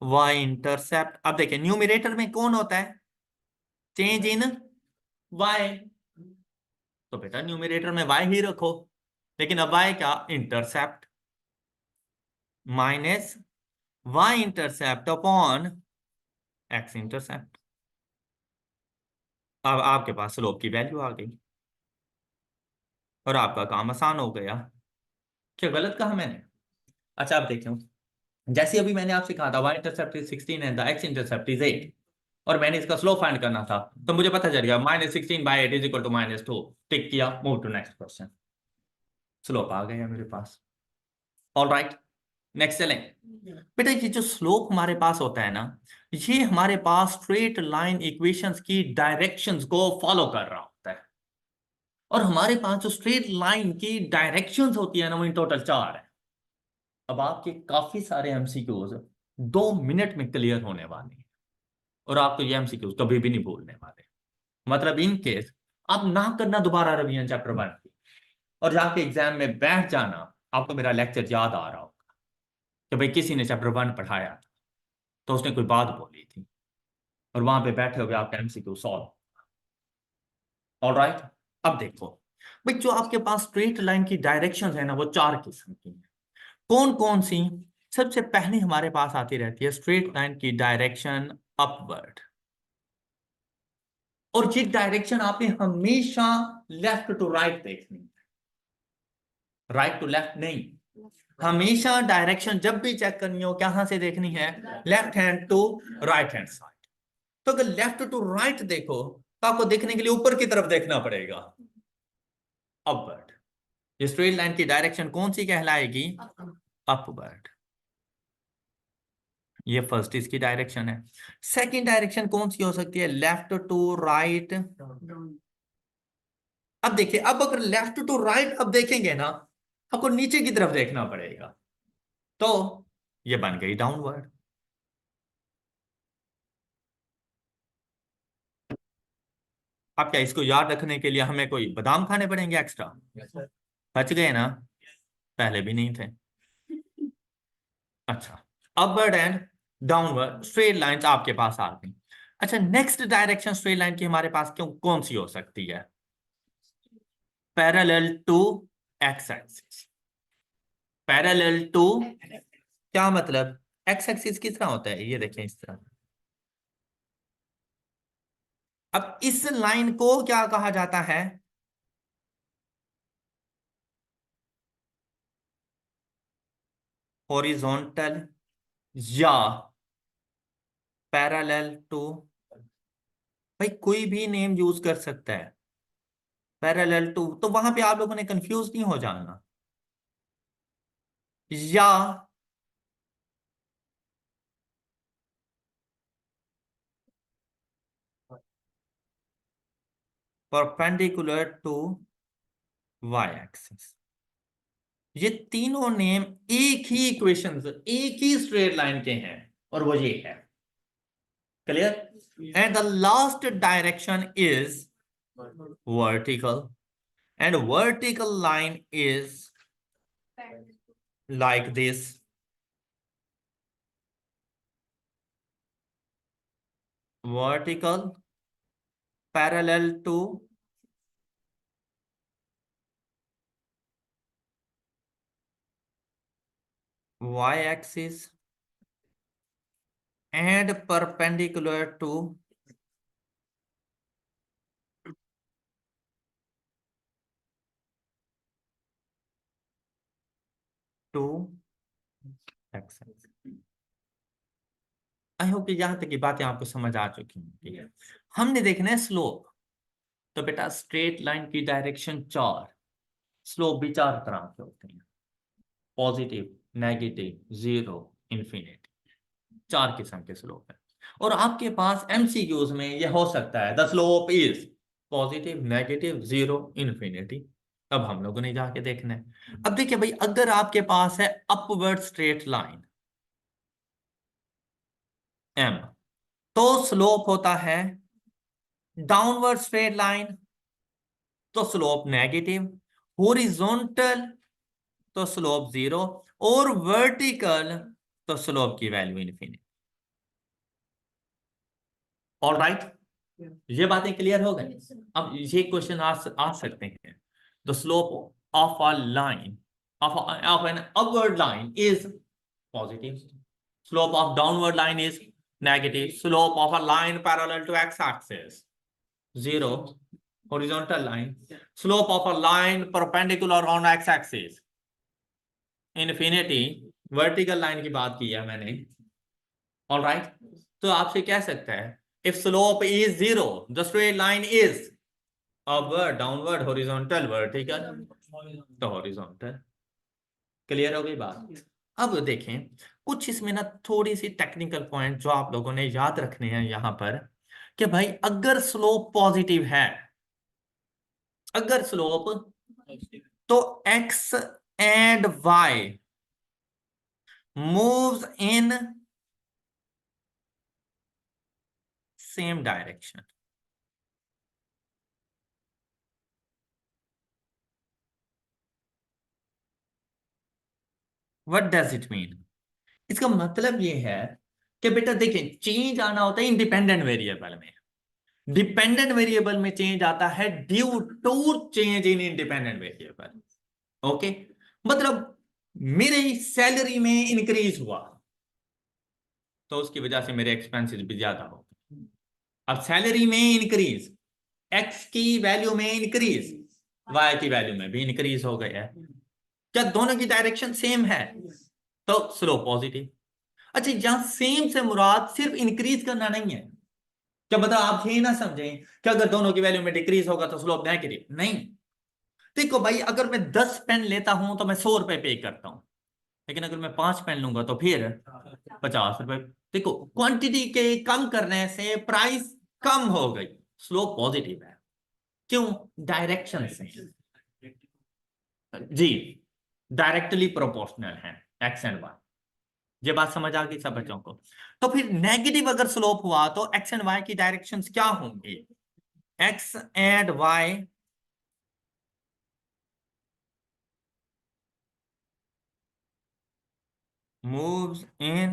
y intercept. अब देखिए न्यूमिरेटर में कौन होता है, चेंज इन y, तो बेटा न्यूमिरेटर में y ही रखो, लेकिन अब y क्या, intercept, minus y intercept upon x intercept. अब आपके पास स्लोप की वैल्यू आ गई और आपका काम आसान हो गया। क्या गलत कहा मैंने? अच्छा, आप देखो जैसे अभी मैंने आपसे कहा था y intercept is 16 and the x intercept is 8, और मैंने इसका स्लोप फाइंड करना था, तो मुझे पता चल गया -16/8 इज इक्वल टू -2। टिक किया, move to next question, slope आ गया मेरे पास। ऑलराइट, नेक्स्ट चलें। बेटा ये जो स्लोप हमारे पास होता है ना, ये हमारे पास स्ट्रेट लाइन इक्वेशंस की डायरेक्शंस को फॉलो कर रहा होता है, और हमारे पास जो स्ट्रेट लाइन की डायरेक्शंस होती है ना, वो इन टोटल 4 है। अब आपके काफी सारे एमसीक्यूज 2 मिनट में क्लियर होने वाले हैं, और आपको ये एमसीक्यूज कभी भी नहीं भूलने वाले। मतलब इन केस आप ना करना दोबारा रिवीजन चैप्टर 1 की, और जाके एग्जाम में बैठ जाना आपको मेरा लेक्चर याद आ रहा होगा कि भाई किसी ने चैप्टर 1 पढ़ाया था, तो उसने कोई बात बोली थी और वहां पे बैठे हुए आपका एमसीक्यू सॉल्व। ऑलराइट, अब देखो भाई, जो आपके पास स्ट्रेट लाइन की डायरेक्शन है ना, वो 4 किस्म की है। कौन कौन सी? सबसे पहले हमारे पास आती रहती है स्ट्रेट लाइन की डायरेक्शन अपवर्ड। और ये डायरेक्शन आपने हमेशा लेफ्ट टू राइट देखनी है, राइट टू लेफ्ट नहीं। हमेशा डायरेक्शन जब भी चेक करनी हो कहां से देखनी है? Left hand to right hand side. तो अगर लेफ्ट टू राइट देखो तो आपको देखने के लिए ऊपर की तरफ देखना पड़ेगा, अपवर्ड। ये स्ट्रेट लाइन की डायरेक्शन कौन सी कहलाएगी? अपवर्ड। ये फर्स्ट इसकी डायरेक्शन है। सेकंड डायरेक्शन कौन सी हो सकती है? Left to right. अब देखिए, अब अगर लेफ्ट टू राइट अब देखेंगे ना, आपको नीचे की तरफ देखना पड़ेगा, तो ये बन गई डाउनवर्ड। अब क्या इसको याद रखने के लिए हमें कोई बादाम खाने पड़ेंगे एक्स्ट्रा? बच गए ना? पहले भी नहीं थे। अच्छा, upward and downward straight lines आपके पास आ गई। अच्छा, नेक्स्ट डायरेक्शन स्ट्रेट लाइन की हमारे पास क्यों कौन सी हो सकती है? Parallel to x axis. Parallel to, क्या मतलब? एक्स एक्सिस किस तरह होता है? ये देखें इस तरह। अब इस लाइन को क्या कहा जाता है? हॉरिजॉन्टल या पैरेलल टू। भाई कोई भी नेम यूज कर सकता है। पैरेलल टू, तो वहां पे आप लोगों ने कंफ्यूज नहीं हो जाना। या परपेंडिकुलर टू वाई एक्सिस। ये तीनों नेम एक ही इक्वेशन, एक ही स्ट्रेट लाइन के हैं, और वो ये है। Clear? And the last direction is vertical, and vertical line is like this. Vertical parallel to y-axis and perpendicular to x-axis. I hope कि यहां तक की बातें आपको समझ आ चुकी हैं। हमने देखना है स्लोप। तो बेटा स्ट्रेट लाइन की डायरेक्शन 4, स्लोप भी 4 तरह के होते हैं, पॉजिटिव, नेगेटिव, जीरो, इन्फिनिटी। 4 किस्म के स्लोप है। और आपके पास एमसीक्यूज में यह हो सकता है the slope is positive, negative, zero, infinity. अब हम लोगों ने जाके देखना है। अब देखिए भाई, अगर आपके पास है अपवर्ड स्ट्रेट लाइन एम, तो स्लोप होता है डाउनवर्ड स्ट्रेट लाइन, तो स्लोप नेगेटिव, हॉरिजॉन्टल तो स्लोप जीरो, और वर्टिकल तो स्लोप की वैल्यू इन्फिनिटी। ऑल राइट, ये बातें क्लियर हो गई। अब ये क्वेश्चन आ सकते हैं, the slope of a line of an upward line is positive, slope of downward line is negative, slope of a line parallel to x axis zero, horizontal line, slope of a line perpendicular on x axis infinity, vertical line की बात की है मैंने। ऑल राइट, तो आपसे कह सकता है if slope is zero the straight line is upward, downward, horizontal, vertical, तो हॉरिजॉन्टल। क्लियर हो गई बात? अब देखें कुछ इसमें ना थोड़ी सी टेक्निकल पॉइंट जो आप लोगों ने याद रखने हैं यहां पर, कि भाई अगर स्लोप पॉजिटिव है, अगर स्लोप, तो x and y moves in same direction. What does it mean? इसका मतलब ये है कि बेटा देखें, चेंज आना होता है इंडिपेंडेंट वेरिएबल में, डिपेंडेंट वेरिएबल में चेंज आता है due to change in independent variable. Okay, मतलब मेरी सैलरी में इंक्रीज हुआ तो उसकी वजह से मेरे एक्सपेंसेस भी ज्यादा हो गए। अब सैलरी में इंक्रीज, एक्स की वैल्यू में इंक्रीज, वाई की वैल्यू में भी इंक्रीज हो गया है। क्या दोनों की डायरेक्शन सेम है? तो स्लोप पॉजिटिव। अच्छा, यहां सेम से मुराद सिर्फ इंक्रीज करना नहीं है। क्या मतलब आप ये ना समझें कि अगर दोनों की वैल्यू में डिक्रीज होगा तो स्लोप नेगेटिव? नहीं। देखो भाई, अगर मैं 10 पेन लेता हूं तो मैं 100 रुपए पे करता हूं, लेकिन अगर मैं 5 पेन लूंगा तो फिर 50 रुपए। देखो, क्वांटिटी के कम करने से प्राइस कम हो गई, स्लोप पॉजिटिव है। क्यों? डायरेक्शन से जी, डायरेक्टली प्रोपोर्शनल है एक्स एंड वाई। ये बात समझ आ गई सब बच्चों को? तो फिर नेगेटिव अगर स्लोप हुआ तो एक्स एंड वाई की डायरेक्शंस क्या होंगी? X and y moves in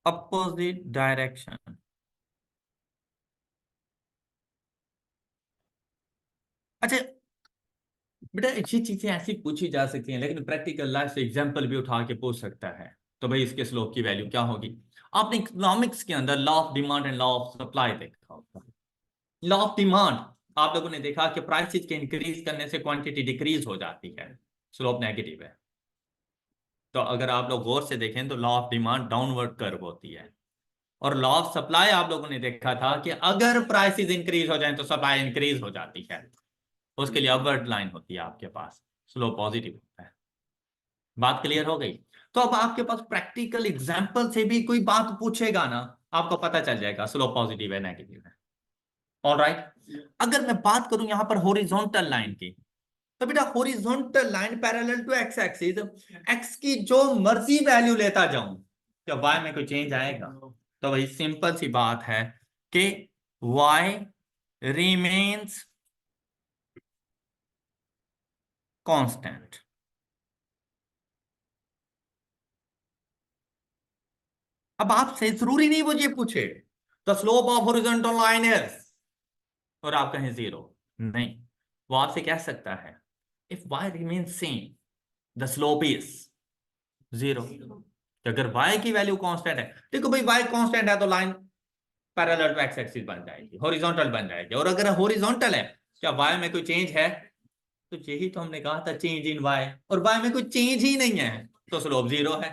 opposite direction। अच्छा बेटा, ये चीजें ऐसी पूछी जा सकती हैं, लेकिन प्रैक्टिकल लाइफ से एग्जांपल भी उठा के पूछ सकता है। तो भाई इसके स्लोप की वैल्यू क्या होगी? आपने इकोनॉमिक्स के अंदर law of demand and law of supply देखा होगा। लॉ ऑफ डिमांड, आप लोगों ने देखा कि प्राइसेस के इंक्रीज करने से क्वांटिटी डिक्रीज हो जाती है, स्लोप नेगेटिव है। तो अगर आप लोग गौर से देखें तो law of demand downward curve होती है, और लॉ ऑफ सप्लाई आप लोगों ने देखा था कि अगर प्राइसेस इंक्रीज हो जाएं तो सप्लाई इंक्रीज हो जाती है, उसके लिए अपवर्ड लाइन होती है आपके पास, स्लो पॉजिटिव होता है। बात क्लियर हो गई? तो अब आपके पास प्रैक्टिकल एग्जांपल से भी कोई बात पूछेगा ना, आपको पता चल जाएगा स्लो पॉजिटिव है नेगेटिव है। ऑलराइट, अगर मैं बात करूं यहां पर हॉरिजॉन्टल लाइन की, तो बेटा horizontal line parallel to x axis, x की जो मर्जी वैल्यू लेता जाऊं, क्या वाई में कोई चेंज आएगा? तो वही सिंपल सी बात है कि वाई रिमेन्स कांस्टेंट। अब आपसे जरूरी नहीं वो ये पूछे the slope of horizontal line is, और आप कहें जीरो। नहीं, वो आपसे कह सकता है if y remains same the slope is zero. अगर y की वैल्यू कांस्टेंट है, देखो भाई y कांस्टेंट है तो line parallel to x axis बन जाएगी, हॉरिजॉन्टल बन जाएगी। और अगर हॉरिजॉन्टल है, क्या y में कोई चेंज है? तो यही तो हमने कहा था, चेंज इन y, और y में कोई चेंज ही नहीं है, तो स्लोप जीरो है।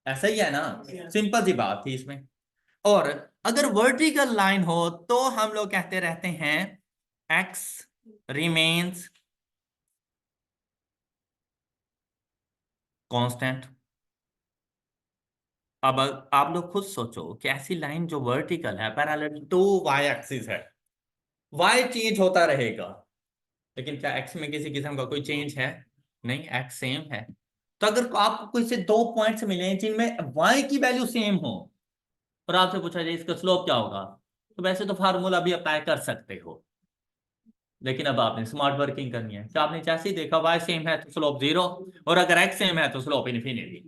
ऐसा ही है ना, सिंपल सी बात थी इसमें। और अगर वर्टिकल लाइन हो तो हम लोग कहते रहते हैं एक्स रिमेन्स कांस्टेंट। अब आप लोग खुद सोचो कि ऐसी लाइन जो वर्टिकल है, पैरेलल टू वाई एक्सिस है, वाई चेंज होता रहेगा, लेकिन क्या एक्स में किसी किस्म का कोई चेंज है? नहीं, एक्स सेम है। तो अगर आपको कोई से दो पॉइंट्स मिले जिनमें वाई की वैल्यू सेम हो, और आपसे पूछा जाए इसका स्लोप क्या होगा, तो वैसे तो फार्मूला भी अप्लाई कर सकते हो, लेकिन अब आपने स्मार्ट वर्किंग करनी है। क्या आपने जैसे ही देखा वाई सेम है तो स्लोप जीरो, और अगर एक्स सेम है तो स्लोप इन्फिनिटी।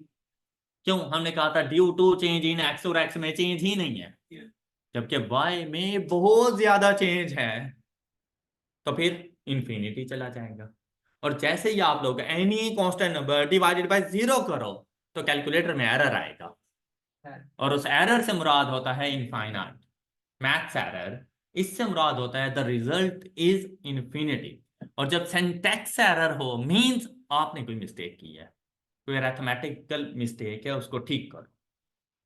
क्यों? हमने कहा था due to change in x, और एक्स में चेंज ही नहीं है, जबकि वाई में बहुत ज्यादा चेंज है, तो फिर इंफिनिटी चला जाएगा। और जैसे ही आप लोग any constant number divided by zero करो तो कैलकुलेटर में एरर आएगा, और उस एरर से मुराद होता है इनफाइनाइट मैथ्स एरर। इससे मुराद होता है द रिजल्ट इज इंफिनिटी। और जब सिंटैक्स एरर हो, मींस आपने कोई मिस्टेक की है, कोई अरिथमेटिकल मिस्टेक है, उसको ठीक करो।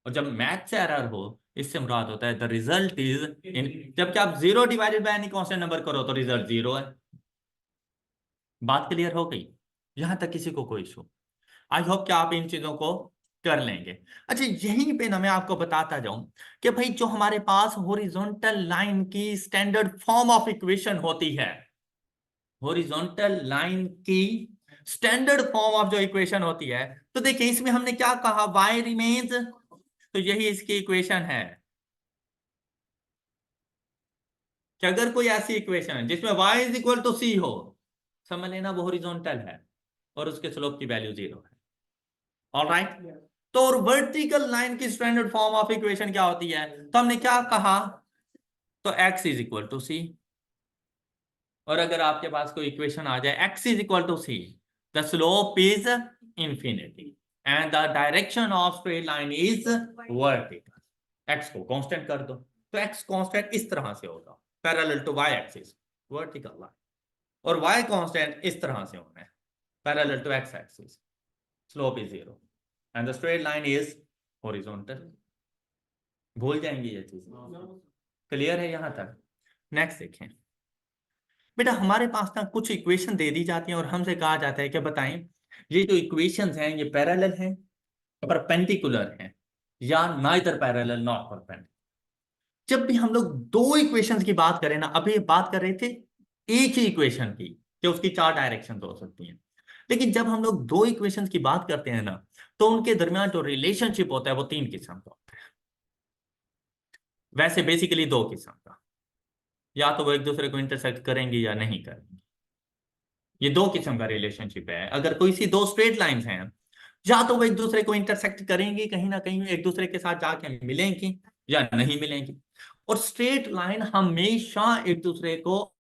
और जब मैथ्स एरर हो, इससे मुराद होता है द रिजल्ट इज इन, जबकि आप zero divided by any constant number करो तो रिजल्ट जीरो है। बात क्लियर हो गई? यहां तक किसी को कोई इशू? आई होप कि आप इन चीजों को कर लेंगे। अच्छा, यहीं पे ना मैं आपको बताता जाऊं कि भाई जो हमारे पास हॉरिजॉन्टल लाइन की स्टैंडर्ड फॉर्म ऑफ इक्वेशन होती है, हॉरिजॉन्टल लाइन की स्टैंडर्ड फॉर्म ऑफ जो इक्वेशन होती है, तो देखिए इसमें हमने क्या कहा, वाई रिमेन्स, तो यही इसकी इक्वेशन है। कि अगर कोई ऐसी इक्वेशन है जिसमें y इज इक्वल टू सी हो, समझ लेना वो हॉरिजॉन्टल है और उसके स्लोप की वैल्यू 0 है। ऑलराइट, तो और वर्टिकल लाइन की स्टैंडर्ड फॉर्म ऑफ इक्वेशन क्या होती है? तो हमने क्या कहा, तो x is equal to c, और अगर आपके पास कोई इक्वेशन आ जाए x is equal to c, the slope is infinity and the direction of straight line is vertical. x को कांस्टेंट कर दो, तो x कांस्टेंट इस तरह से होगा parallel to y axis, vertical line, और y कांस्टेंट इस तरह से होना है parallel to x axis, slope is 0 and the straight line is horizontal. भूल जाएंगे ये चीज, क्लियर है यहां तक? नेक्स्ट देखें बेटा, हमारे पास ना कुछ इक्वेशन दे दी जाती हैं और हमसे कहा जाता है कि बताएं ये जो इक्वेशंस हैं ये पैरेलल हैं, परपेंडिकुलर हैं, या नाइदर पैरेलल नॉट परपेंडिकुलर। जब भी हम लोग दो इक्वेशंस की बात करें ना, अभी बात कर रहे थे एक ही इक्वेशन की कि उसकी चार डायरेक्शन हो सकती हैं, लेकिन जब हम लोग दो इक्वेशंस की बात करते हैं ना, तो उनके दरमियान जो रिलेशनशिप होता है वो तीन किस्म का होता है। वैसे बेसिकली दो किस्म का, या तो वो एक दूसरे को इंटरसेक्ट करेंगे या नहीं करेंगे। ये दो किस्म का रिलेशनशिप है। अगर कोई सी दो स्ट्रेट लाइंस हैं, या तो वो एक दूसरे को इंटरसेक्ट करेंगी, कहीं ना कहीं एक दूसरे के साथ जाके मिलेंगी या नहीं मिलेंगी, और स्ट्रेट लाइन हमेशा एक दूसरे को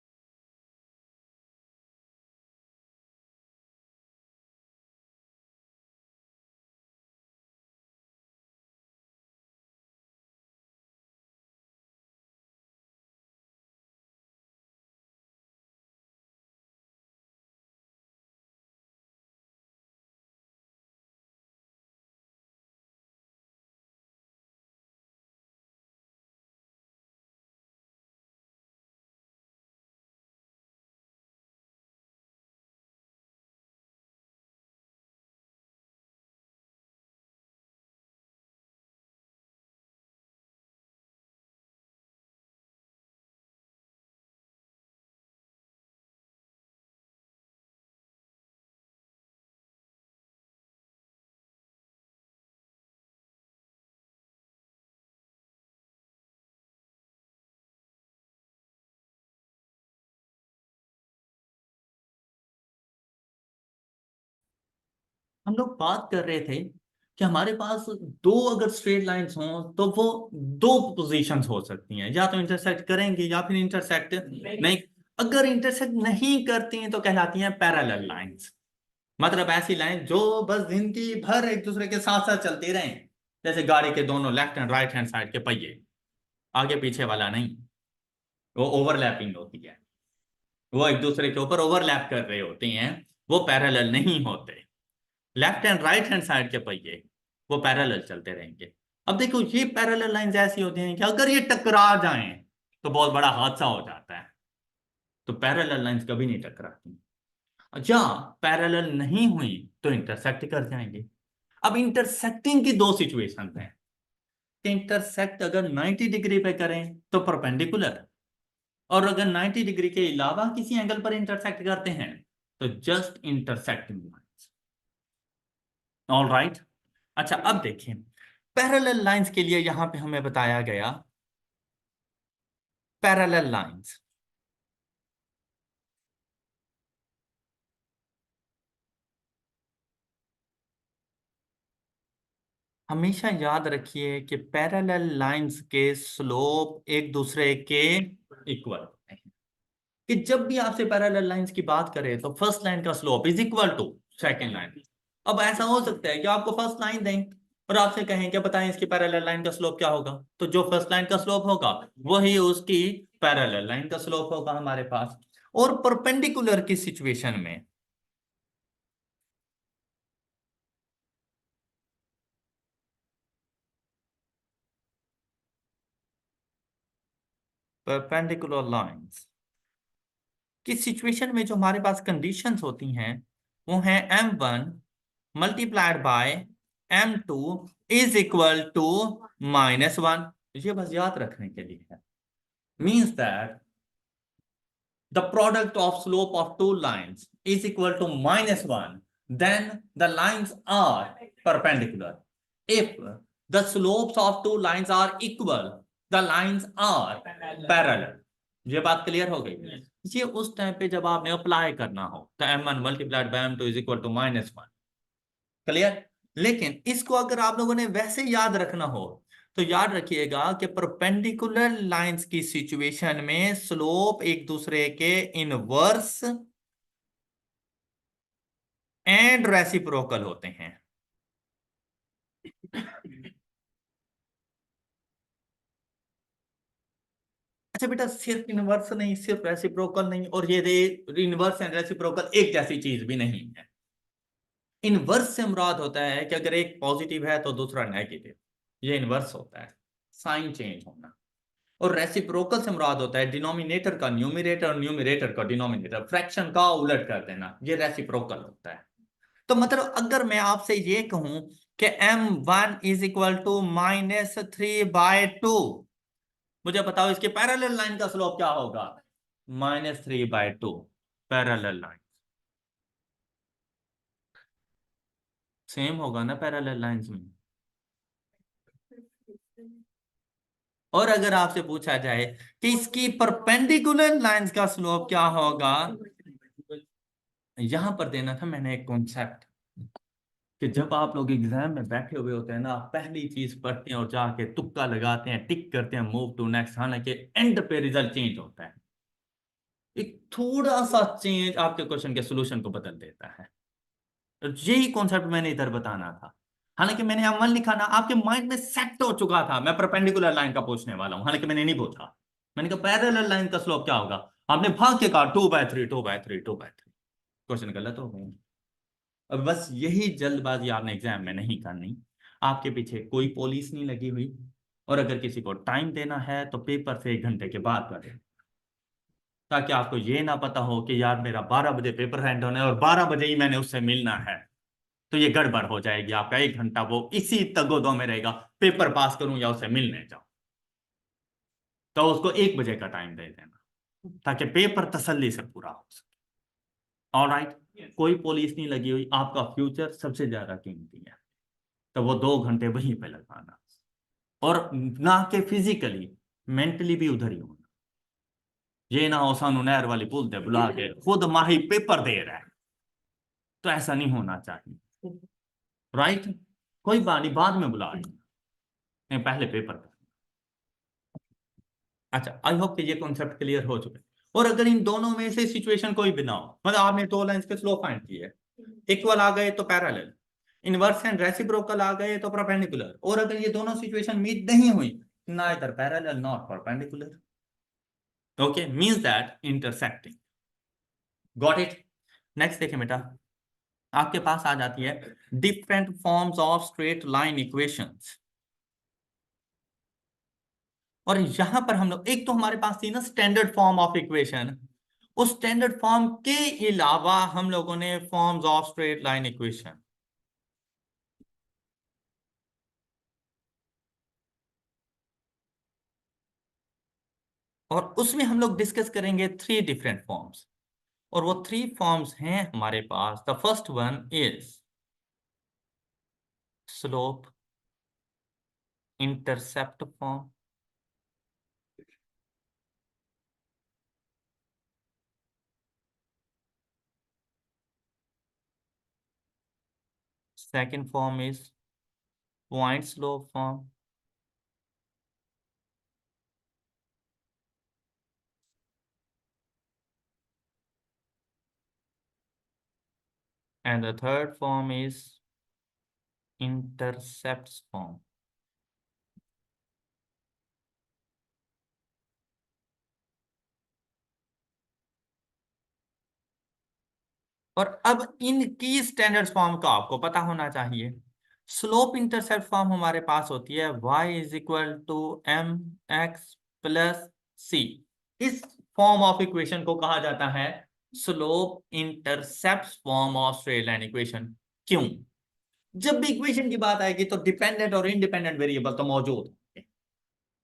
हम लोग बात कर रहे थे कि हमारे पास दो अगर स्ट्रेट लाइंस हों तो वो दो पोजीशंस हो सकती हैं, या तो इंटरसेक्ट करेंगे या फिर इंटरसेक्ट नहीं। अगर इंटरसेक्ट नहीं करती हैं तो कहलाती हैं पैरेलल लाइंस। मतलब ऐसी लाइन जो बस जिंदगी भर एक दूसरे के साथ साथ चलती रहें, जैसे गाड़ी के दोनों left and right hand side के पहिए, आगे पीछे वाला नहीं, वो ओवरलैपिंग होती है, वो एक दूसरे के ऊपर ओवरलैप कर रहे होते हैं, वो पैरेलल नहीं होते। Left and right hand side के पहिए वो पैरेलल चलते रहेंगे। अब देखो ये पैरेलल लाइंस ऐसी होती हैं कि अगर ये टकरा जाएं तो बहुत बड़ा हादसा हो जाता है, तो पैरेलल लाइंस कभी नहीं टकराती। या पैरेलल नहीं हुई तो इंटरसेक्ट कर जाएंगे। अब इंटरसेक्टिंग की दो सिचुएशन हैं कि इंटरसेक्ट अगर 90 डिग्री पे करें तो परपेंडिकुलर, और अगर 90 डिग्री के अलावा किसी एंगल पर इंटरसेक्ट करते हैं तो just intersecting lines. All right, अच्छा अब देखिए पैरेलल लाइंस के लिए यहां पे हमें बताया गया पैरेलल लाइंस, हमेशा याद रखिए कि पैरेलल लाइंस के स्लोप एक दूसरे के इक्वल होते हैं। कि जब भी आपसे पैरेलल लाइंस की बात करें तो फर्स्ट लाइन का slope is equal to second line. अब ऐसा हो सकता है कि आपको फर्स्ट लाइन दें और आपसे कहें कि बताएं इसकी पैरेलल लाइन का स्लोप क्या होगा, तो जो फर्स्ट लाइन का स्लोप होगा वही उसकी पैरेलल लाइन का स्लोप होगा हमारे पास। और परपेंडिकुलर की सिचुएशन में परपेंडिकुलर लाइंस की सिचुएशन में जो हमारे पास कंडीशंस होती हैं वो हैं m1 multiplied by m2 is equal to -1। ये बस याद रखने के लिए है। Means that the product of slope of two lines is equal to -1, then the lines are perpendicular. If the slopes of two lines are equal, the lines are parallel. ये बात क्लियर हो गई? ये उस टाइम पे जब आपने अप्लाई करना हो तो m1 multiplied by m2 is equal to -1। Clear? लेकिन इसको अगर आप लोगों ने वैसे याद रखना हो तो याद रखिएगा कि परपेंडिकुलर लाइंस की सिचुएशन में स्लोप एक दूसरे के इनवर्स एंड रेसिप्रोकल होते हैं। अच्छा बेटा, सिर्फ इनवर्स नहीं, सिर्फ रेसिप्रोकल नहीं, और ये इनवर्स एंड रेसिप्रोकल एक जैसी चीज भी नहीं है। इनवर्स से मुराद होता है कि अगर एक पॉजिटिव है तो दूसरा नेगेटिव, ये इनवर्स होता है, साइन चेंज होना। और रेसिप्रोकल से मुराद होता है डिनोमिनेटर का न्यूमरेटर और न्यूमरेटर का डिनोमिनेटर, फ्रैक्शन का उलट कर देना, ये रेसिप्रोकल होता है। तो मतलब अगर मैं आपसे ये कहूं कि m1 इज इक्वल टू -3/2, मुझे बताओ इसके पैरेलल लाइन का स्लोप क्या होगा? -3/2 पैरेलल लाइन। सेम होगा ना पैरेलल लाइंस में? और अगर आपसे पूछा जाए कि इसकी परपेंडिकुलर लाइंस का स्लोप क्या होगा, यहां पर देना था मैंने एक कॉन्सेप्ट कि जब आप लोग एग्जाम में बैठे हुए होते हैं ना, आप पहली चीज पढ़ते हैं और जाके तुक्का लगाते हैं, टिक करते हैं, मूव टू नेक्स्ट, हालांकि एंड पे रिजल्ट चेंज होता है। एक थोड़ा सा चेंज आपके क्वेश्चन के सोल्यूशन को बदल देता है। तो यही कॉन्सेप्ट मैंने इधर बताना था। हालांकि मैंने अमल लिखा ना, आपके माइंड में सेट हो चुका था मैं परपेंडिकुलर लाइन का पूछने वाला हूं, हालांकि मैंने नहीं पूछा। मैंने कहा पैरेलल लाइन का स्लोप क्या होगा, आपने भाग के कहा 2/3 2/3 2/3। क्वेश्चन गलत हो गया। अब बस यही जल्दबाजी आपने एग्जाम में नहीं करनी। आपके पीछे कोई पुलिस नहीं लगी हुई, और अगर किसी को टाइम देना है तो पेपर से 1 घंटे के बाद करें, ताकि आपको ये ना पता हो कि यार मेरा 12 बजे पेपर हैंड होना है और 12 बजे ही मैंने उससे मिलना है, तो ये गड़बड़ हो जाएगी। आपका 1 घंटा वो इसी तगोदो में रहेगा, पेपर पास करूं या उसे मिलने जाऊं। तो उसको 1 बजे का टाइम दे देना, ताकि पेपर तसल्ली से पूरा हो सके। ऑलराइट? कोई पुलिस नहीं लगी हुई, आपका फ्यूचर सबसे ज्यादा कीमती है, तो वो 2 घंटे वहीं पे लगाना। और ना के फिजिकली, मेंटली भी उधर ही होना। ये ना हो सानू नहर वाली पुल पे बुला के खुद माही पेपर दे रहा है, तो ऐसा नहीं होना चाहिए। राइट? कोई बात नहीं, बाद में बुला पहले पेपर। अच्छा, आई होप कि ये कॉन्सेप्ट क्लियर हो चुके हैं। और अगर इन दोनों में से सिचुएशन कोई भी ना हो, मतलब आपने दो लाइंस के स्लोप फाइंड किए, इक्वल आ गए तो पैरेलल, इनवर्स एंड रेसिप्रोकल आ गए तो परपेंडिकुलर, और अगर ये दोनों सिचुएशन मीट नहीं हुई, neither parallel not perpendicular, okay, means that intersecting. Got it? Next देखिए बेटा, आपके पास आ जाती है different forms of straight line equations. और यहां पर हम लोग, एक तो हमारे पास थी ना स्टैंडर्ड फॉर्म ऑफ इक्वेशन, उस स्टैंडर्ड फॉर्म के अलावा हम लोगों ने forms of straight line equation, और उसमें हम लोग डिस्कस करेंगे 3 डिफरेंट फॉर्म्स। और वो 3 फॉर्म्स हैं हमारे पास। The first one is slope intercept form, second form is point slope form, and the third form is intercepts form। और अब इनकी स्टैंडर्ड फॉर्म का आपको पता होना चाहिए। स्लोप इंटरसेप्ट फॉर्म हमारे पास होती है y is equal to M X plus C. इस फॉर्म ऑफ इक्वेशन को कहा जाता है slope intercept form of straight line equation. क्यों? जब भी इक्वेशन की बात आएगी तो डिपेंडेंट और इंडिपेंडेंट वेरिएबल तो मौजूद है,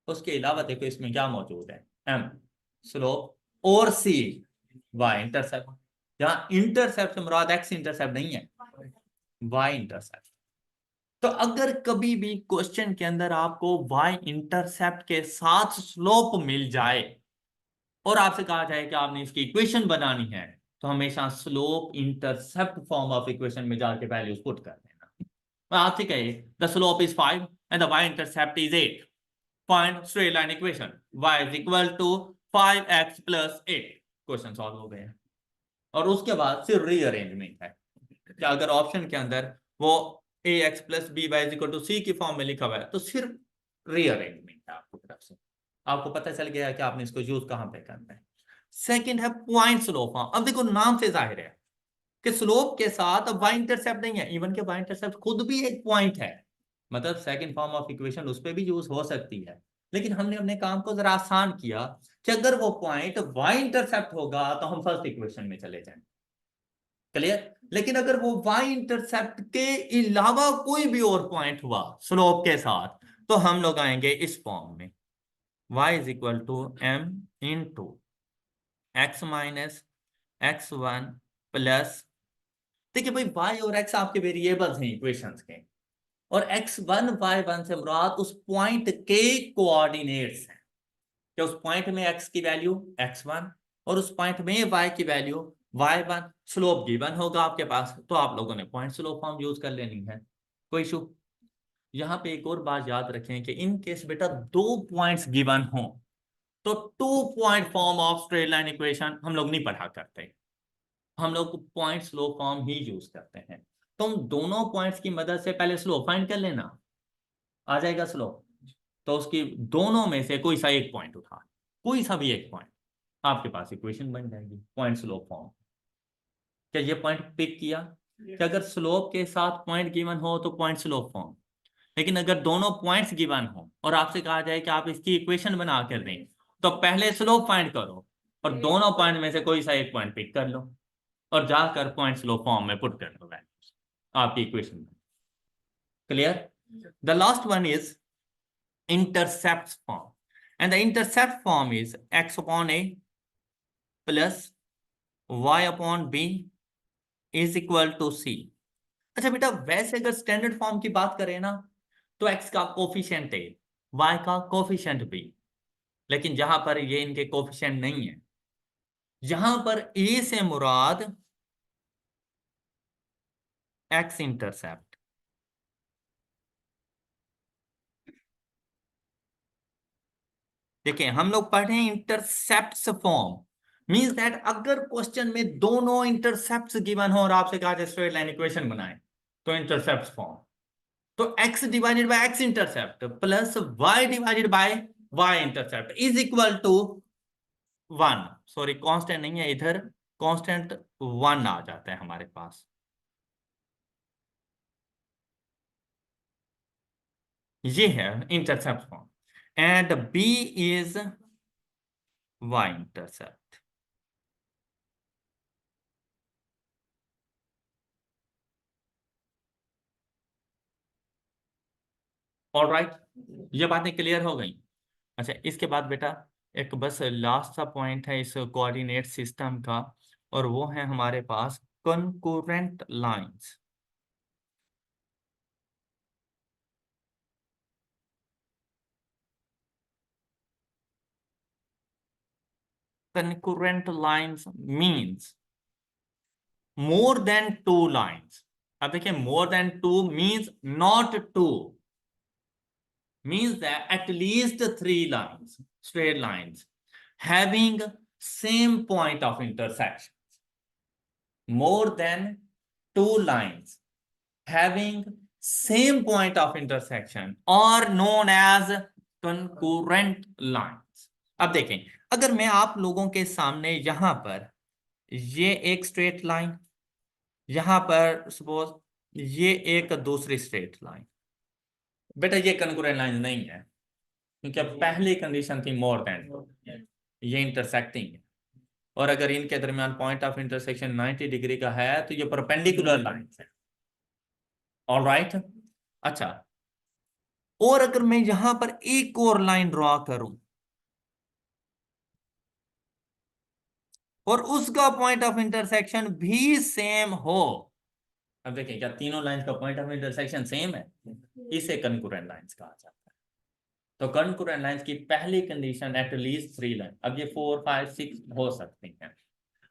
उसके अलावा देखो इसमें क्या मौजूद है, एम स्लोप और सी वाई इंटरसेप्ट। जहां इंटरसेप्ट से मुराद एक्स इंटरसेप्ट नहीं है, वाई इंटरसेप्ट। तो अगर कभी भी क्वेश्चन के अंदर आपको वाई इंटरसेप्ट के साथ स्लोप मिल जाए, और आपसे कहा जाए कि आपने इसकी इक्वेशन बनानी है, तो हमेशा slope intercept form of equation में जाके वैल्यूज पुट कर देना। मैं आपसे कहे the slope is 5 and the y intercept is 8, find straight line equation y is equal to 5x plus 8, question solve हो गए। और उसके बाद सिर्फ रीअरेंजमेंट है कि अगर ऑप्शन के अंदर वो ax plus B Y is equal to C की फॉर्म में लिखा हुआ है तो सिर्फ रीअरेंजमेंट है आपकी तरफ से। आपको पता चल गया कि आपने इसको यूज कहां पे करना है। सेकंड है पॉइंट स्लोप फॉर्म। अब देखो नाम से जाहिर है कि स्लोप के साथ अब वाई इंटरसेप्ट नहीं है, इवन के वाई इंटरसेप्ट खुद भी एक पॉइंट है, मतलब सेकंड फॉर्म ऑफ इक्वेशन उस पर भी यूज हो सकती है। लेकिन हमने अपने काम को जरा आसान किया कि अगर वो पॉइंट वाई इंटरसेप्ट होगा तो हम फर्स्ट इक्वेशन में चले जाएं। क्लियर? लेकिन अगर वो वाई इंटरसेप्ट के अलावा कोई भी और पॉइंट हुआ स्लोप के साथ तो हम लोग आएंगे इस फॉर्म में, y is equal to m into x minus x1 plus, देखिए भाई y और x आपके वेरिएबल्स हैं इक्वेशंस के, और x1 y1 से मुराद उस पॉइंट के कोऑर्डिनेट्स हैं कि उस पॉइंट में x की वैल्यू x1 और उस पॉइंट में y की वैल्यू y1। स्लोप गिवन होगा आपके पास तो आप लोगों ने पॉइंट स्लोप फॉर्म यूज कर लेनी है, कोई इशू। यहां पे एक और बात याद रखें कि इन केस बेटा दो पॉइंट्स गिवन हो तो 2 point form of straight line equation हम लोग नहीं पढ़ा करते, हम लोग पॉइंट स्लो फॉर्म ही यूज करते हैं। तुम दोनों पॉइंट्स की मदद से पहले स्लो फाइंड कर लेना, आ जाएगा स्लो, तो उसकी दोनों में से कोई सा एक पॉइंट उठा, कोई सा भी एक पॉइंट, आपके पास इक्वेशन बन जाएगी पॉइंट स्लो फॉर्म। क्या ये पॉइंट पिक किया कि अगर स्लोप के साथ पॉइंट गिवन हो तो पॉइंट स्लोप फॉर्म, लेकिन अगर दोनों पॉइंट्स गिवन हो और आपसे कहा जाए कि आप इसकी इक्वेशन बना कर दें तो पहले स्लोप फाइंड करो और दोनों पॉइंट में से कोई सा एक पॉइंट पिक कर लो और जाकर पॉइंट स्लोप फॉर्म में पुट कर दो वैल्यूज आपकी इक्वेशन में। Clear? The last one is intercept form and the intercept form is x upon a plus y upon b is equal to c। अच्छा बेटा वैसे अगर स्टैंडर्ड फॉर्म की बात करें ना तो x का कोफिशिएंट a, y का कोफिशिएंट b, लेकिन जहां पर ये इनके कोफिशिएंट नहीं है, यहां पर a से मुराद x इंटरसेप्ट। देखिए हम लोग पढ़े इंटरसेप्ट्स फॉर्म, मींस दैट अगर क्वेश्चन में दोनों इंटरसेप्ट्स गिवन हो और आपसे कहा जाए स्ट्रेट लाइन इक्वेशन बनाए तो इंटरसेप्ट्स फॉर्म, तो x divided by x intercept plus y divided by y intercept is equal to 1, sorry constant नहीं है इधर, कांस्टेंट 1 आ जाता है हमारे पास। ये है intercept form and b is y intercept. Alright, ये बातें क्लियर हो गई। अच्छा इसके बाद बेटा एक बस लास्ट सा पॉइंट है इस कोऑर्डिनेट सिस्टम का, और वो है हमारे पास concurrent lines. Concurrent lines means more than 2 lines. अब देखिए more than 2 means not 2, means that at least 3 lines, straight lines, having same point of intersection. More than 2 lines having same point of intersection are known as concurrent lines. अब देखें अगर मैं आप लोगों के सामने यहां पर ये एक स्ट्रेट लाइन, यहां पर सपोज ये एक दूसरी स्ट्रेट लाइन, बेटा ये कंकरेंट लाइन नहीं है क्योंकि अब पहली कंडीशन थी मोर देन, ये इंटरसेक्टिंग है, और अगर इनके दरमियान पॉइंट ऑफ इंटरसेक्शन 90 डिग्री का है तो ये परपेंडिकुलर लाइन है। ऑल राइट, अच्छा और अगर मैं यहां पर एक और लाइन ड्रॉ करूं और उसका पॉइंट ऑफ इंटरसेक्शन भी सेम हो, अब देखिए क्या तीनों लाइन का पॉइंट ऑफ इंटरसेक्शन सेम है, इसे कंकरेंट लाइंस कहा जाता है। तो कंकरेंट लाइंस की पहली कंडीशन एटलीस्ट 3 लाइन। अब ये 4, 5, 6 हो सकती हैं।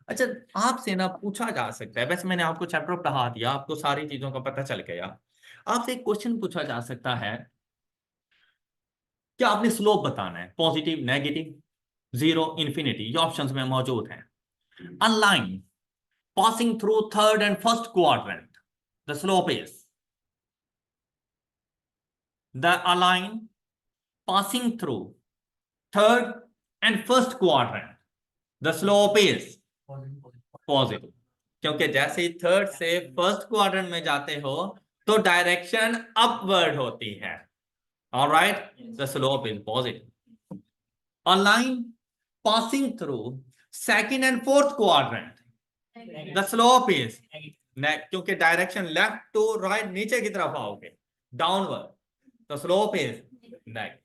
अच्छा, आपसे ना पूछा जा सकता है, वैसे मैंने आपको चैप्टर पढ़ा दिया, आपको सारी चीजों का पता चल गया, आपसे एक क्वेश्चन पूछा जा सकता है कि आपने स्लोप बताना है, पॉजिटिव, नेगेटिव, जीरो, इंफिनिटी, ये ऑप्शंस में मौजूद है। A line passing through third and first quadrant, the slope is a line passing through third and first quadrant, the slope is positive, क्योंकि जैसे ही थर्ड से फर्स्ट क्वाड्रेंट में जाते हो तो डायरेक्शन अपवर्ड होती है। Alright, the slope is positive. A line passing through second and fourth quadrant, the slope is, क्योंकि डायरेक्शन लेफ्ट टू राइट, नीचे की तरफ आओगे, डाउनवर्ड, तो स्लोप इज नेगेटिव।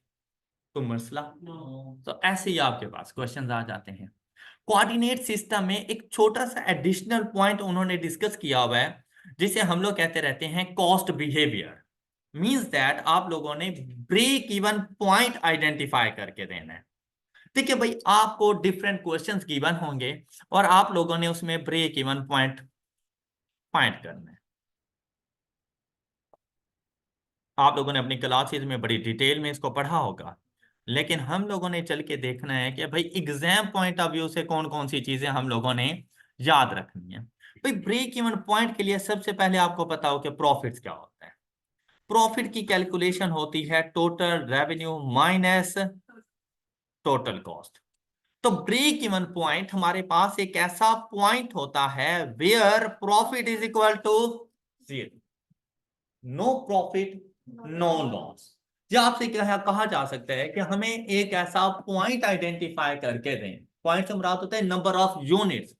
तो मसला, तो ऐसे ही आपके पास क्वेश्चंस आ जाते हैं। कोऑर्डिनेट सिस्टम में एक छोटा सा एडिशनल पॉइंट उन्होंने डिस्कस किया हुआ है, जिसे हम लोग कहते रहते हैं कॉस्ट बिहेवियर। मींस दैट आप लोगों ने ब्रेक इवन पॉइंट आइडेंटिफाई करके देना है। ठीक है भाई, आपको डिफरेंट क्वेश्चंस गिवन होंगे और आप लोगों ने उसमें ब्रेक इवन पॉइंट फाइंड करना है। आप लोगों ने अपनी क्लासेज में बड़ी डिटेल में इसको पढ़ा होगा, लेकिन हम लोगों ने चल के देखना है कि भाई एग्जाम पॉइंट ऑफ व्यू से कौन कौन सी चीजें हम लोगों ने याद रखनी है। भाई ब्रेक इवन पॉइंट के लिए सबसे पहले आपको पता हो कि प्रॉफिट्स क्या होता है। प्रॉफिट की कैलकुलेशन होती है total revenue minus total cost. तो ब्रेक इवन पॉइंट हमारे पास एक ऐसा पॉइंट होता है where profit is equal to zero, no profit no loss. या आपसे कहा जा सकता है कि हमें एक ऐसा पॉइंट आइडेंटिफाई करके दें, पॉइंट से मुराद होता है नंबर ऑफ यूनिट्स,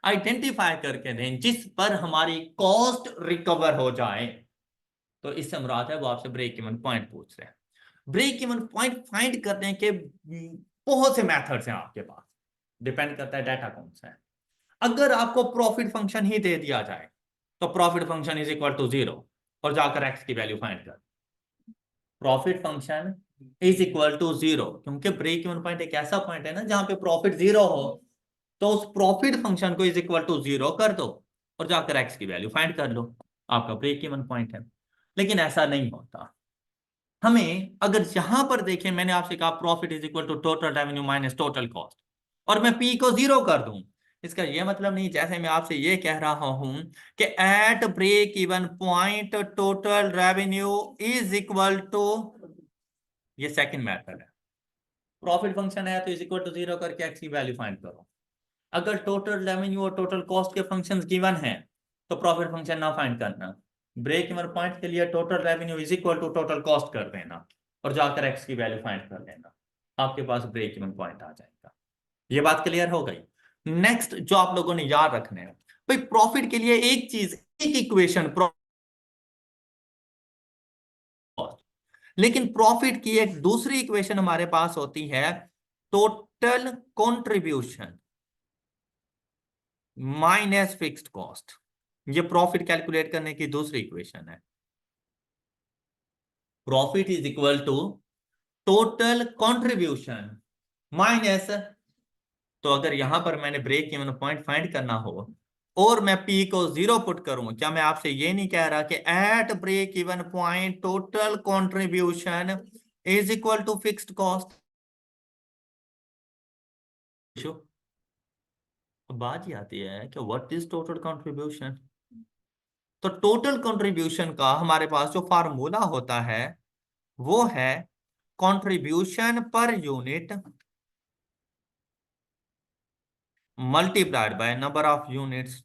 आइडेंटिफाई करके दें जिस पर हमारी कॉस्ट रिकवर हो जाए, तो इससे मुराद है वो आपसे ब्रेक इवन पॉइंट पूछ रहे हैं। ब्रेक इवन पॉइंट फाइंड करने के बहुत से मेथड्स हैं आपके पास, डिपेंड करता है डाटा कौन सा है। अगर आपको प्रॉफिट फंक्शन ही दे दिया जाए तो profit function is equal to zero और जाकर एक्स की वैल्यू फाइंड कर। Profit function is equal to zero, क्योंकि ब्रेक इवन पॉइंट एक ऐसा पॉइंट है ना जहां पे प्रॉफिट जीरो हो, तो उस प्रॉफिट फंक्शन को इज इक्वल टू जीरो कर दो और जाकर एक्स की वैल्यू फाइंड कर लो, आपका ब्रेक इवन पॉइंट है। लेकिन ऐसा नहीं होता। हमें अगर यहां पर देखें, मैंने आपसे कहा profit is equal to total revenue minus total cost, और मैं पी को जीरो कर दूं, इसका यह मतलब नहीं, जैसे मैं आपसे ये कह रहा हूं कि at break even point total revenue is equal to, ये सेकंड मेथड है। प्रॉफिट फंक्शन है तो इज इक्वल टू जीरो करके एक्स की वैल्यू फाइंड करो। अगर टोटल रेवेन्यू और टोटल कॉस्ट के फंक्शंस गिवन हैं तो प्रॉफिट फंक्शन ना फाइंड करना, ब्रेक इवन पॉइंट के लिए total revenue is equal to total cost कर देना और जाकर एक्स की वैल्यू फाइंड कर लेना, आपके पास ब्रेक इवन पॉइंट आ जाएगा। ये बात क्लियर हो गई। नेक्स्ट जो आप लोगों ने याद रखना है, भाई प्रॉफिट के लिए एक चीज, एक इक्वेशन, लेकिन प्रॉफिट की एक दूसरी इक्वेशन हमारे पास होती है, total contribution minus fixed cost. ये प्रॉफिट कैलकुलेट करने की दूसरी इक्वेशन है। Profit is equal to total contribution minus, तो अगर यहां पर मैंने ब्रेक इवन पॉइंट फाइंड करना हो और मैं पी को जीरो पुट करूं, क्या मैं आपसे ये नहीं कह रहा कि at break even point total contribution is equal to fixed cost. बात ही आती है कि व्हाट इज टोटल कंट्रीब्यूशन। तो टोटल कंट्रीब्यूशन का हमारे पास जो फार्मूला होता है वो है contribution per unit multiplied by number of units.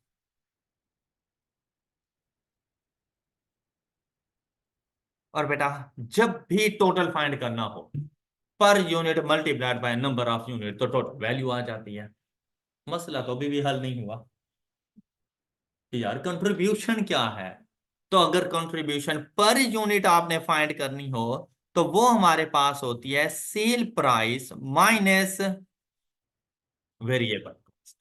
और बेटा जब भी टोटल फाइंड करना हो, per unit multiplied by number of unit, तो टोटल वैल्यू आ जाती है। मसला तो अभी भी हल नहीं हुआ कि यार कंट्रीब्यूशन क्या है। तो अगर कंट्रीब्यूशन पर यूनिट आपने फाइंड करनी हो तो वो हमारे पास होती है sale price minus variable cost.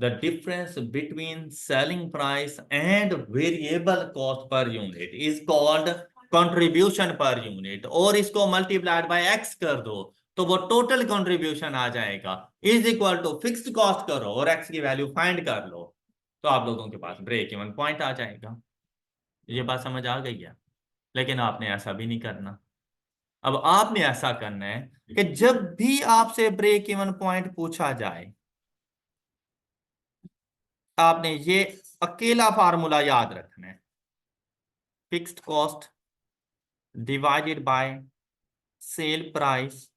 The difference between selling price and variable cost per unit is called contribution per unit और इसको मल्टीप्लाइड बाय एक्स कर दो तो वो टोटल कंट्रीब्यूशन आ जाएगा is equal to fixed cost करो और एक्स की वैल्यू फाइंड कर लो तो आप लोगों के पास ब्रेक इवन पॉइंट आ जाएगा। ये बात समझ आ गई है? लेकिन आपने ऐसा भी नहीं करना। अब आपने ऐसा करना है कि जब भी आपसे ब्रेक इवन पॉइंट पूछा जाए आपने ये अकेला फार्मूला याद रखना है, fixed cost divided bye sale price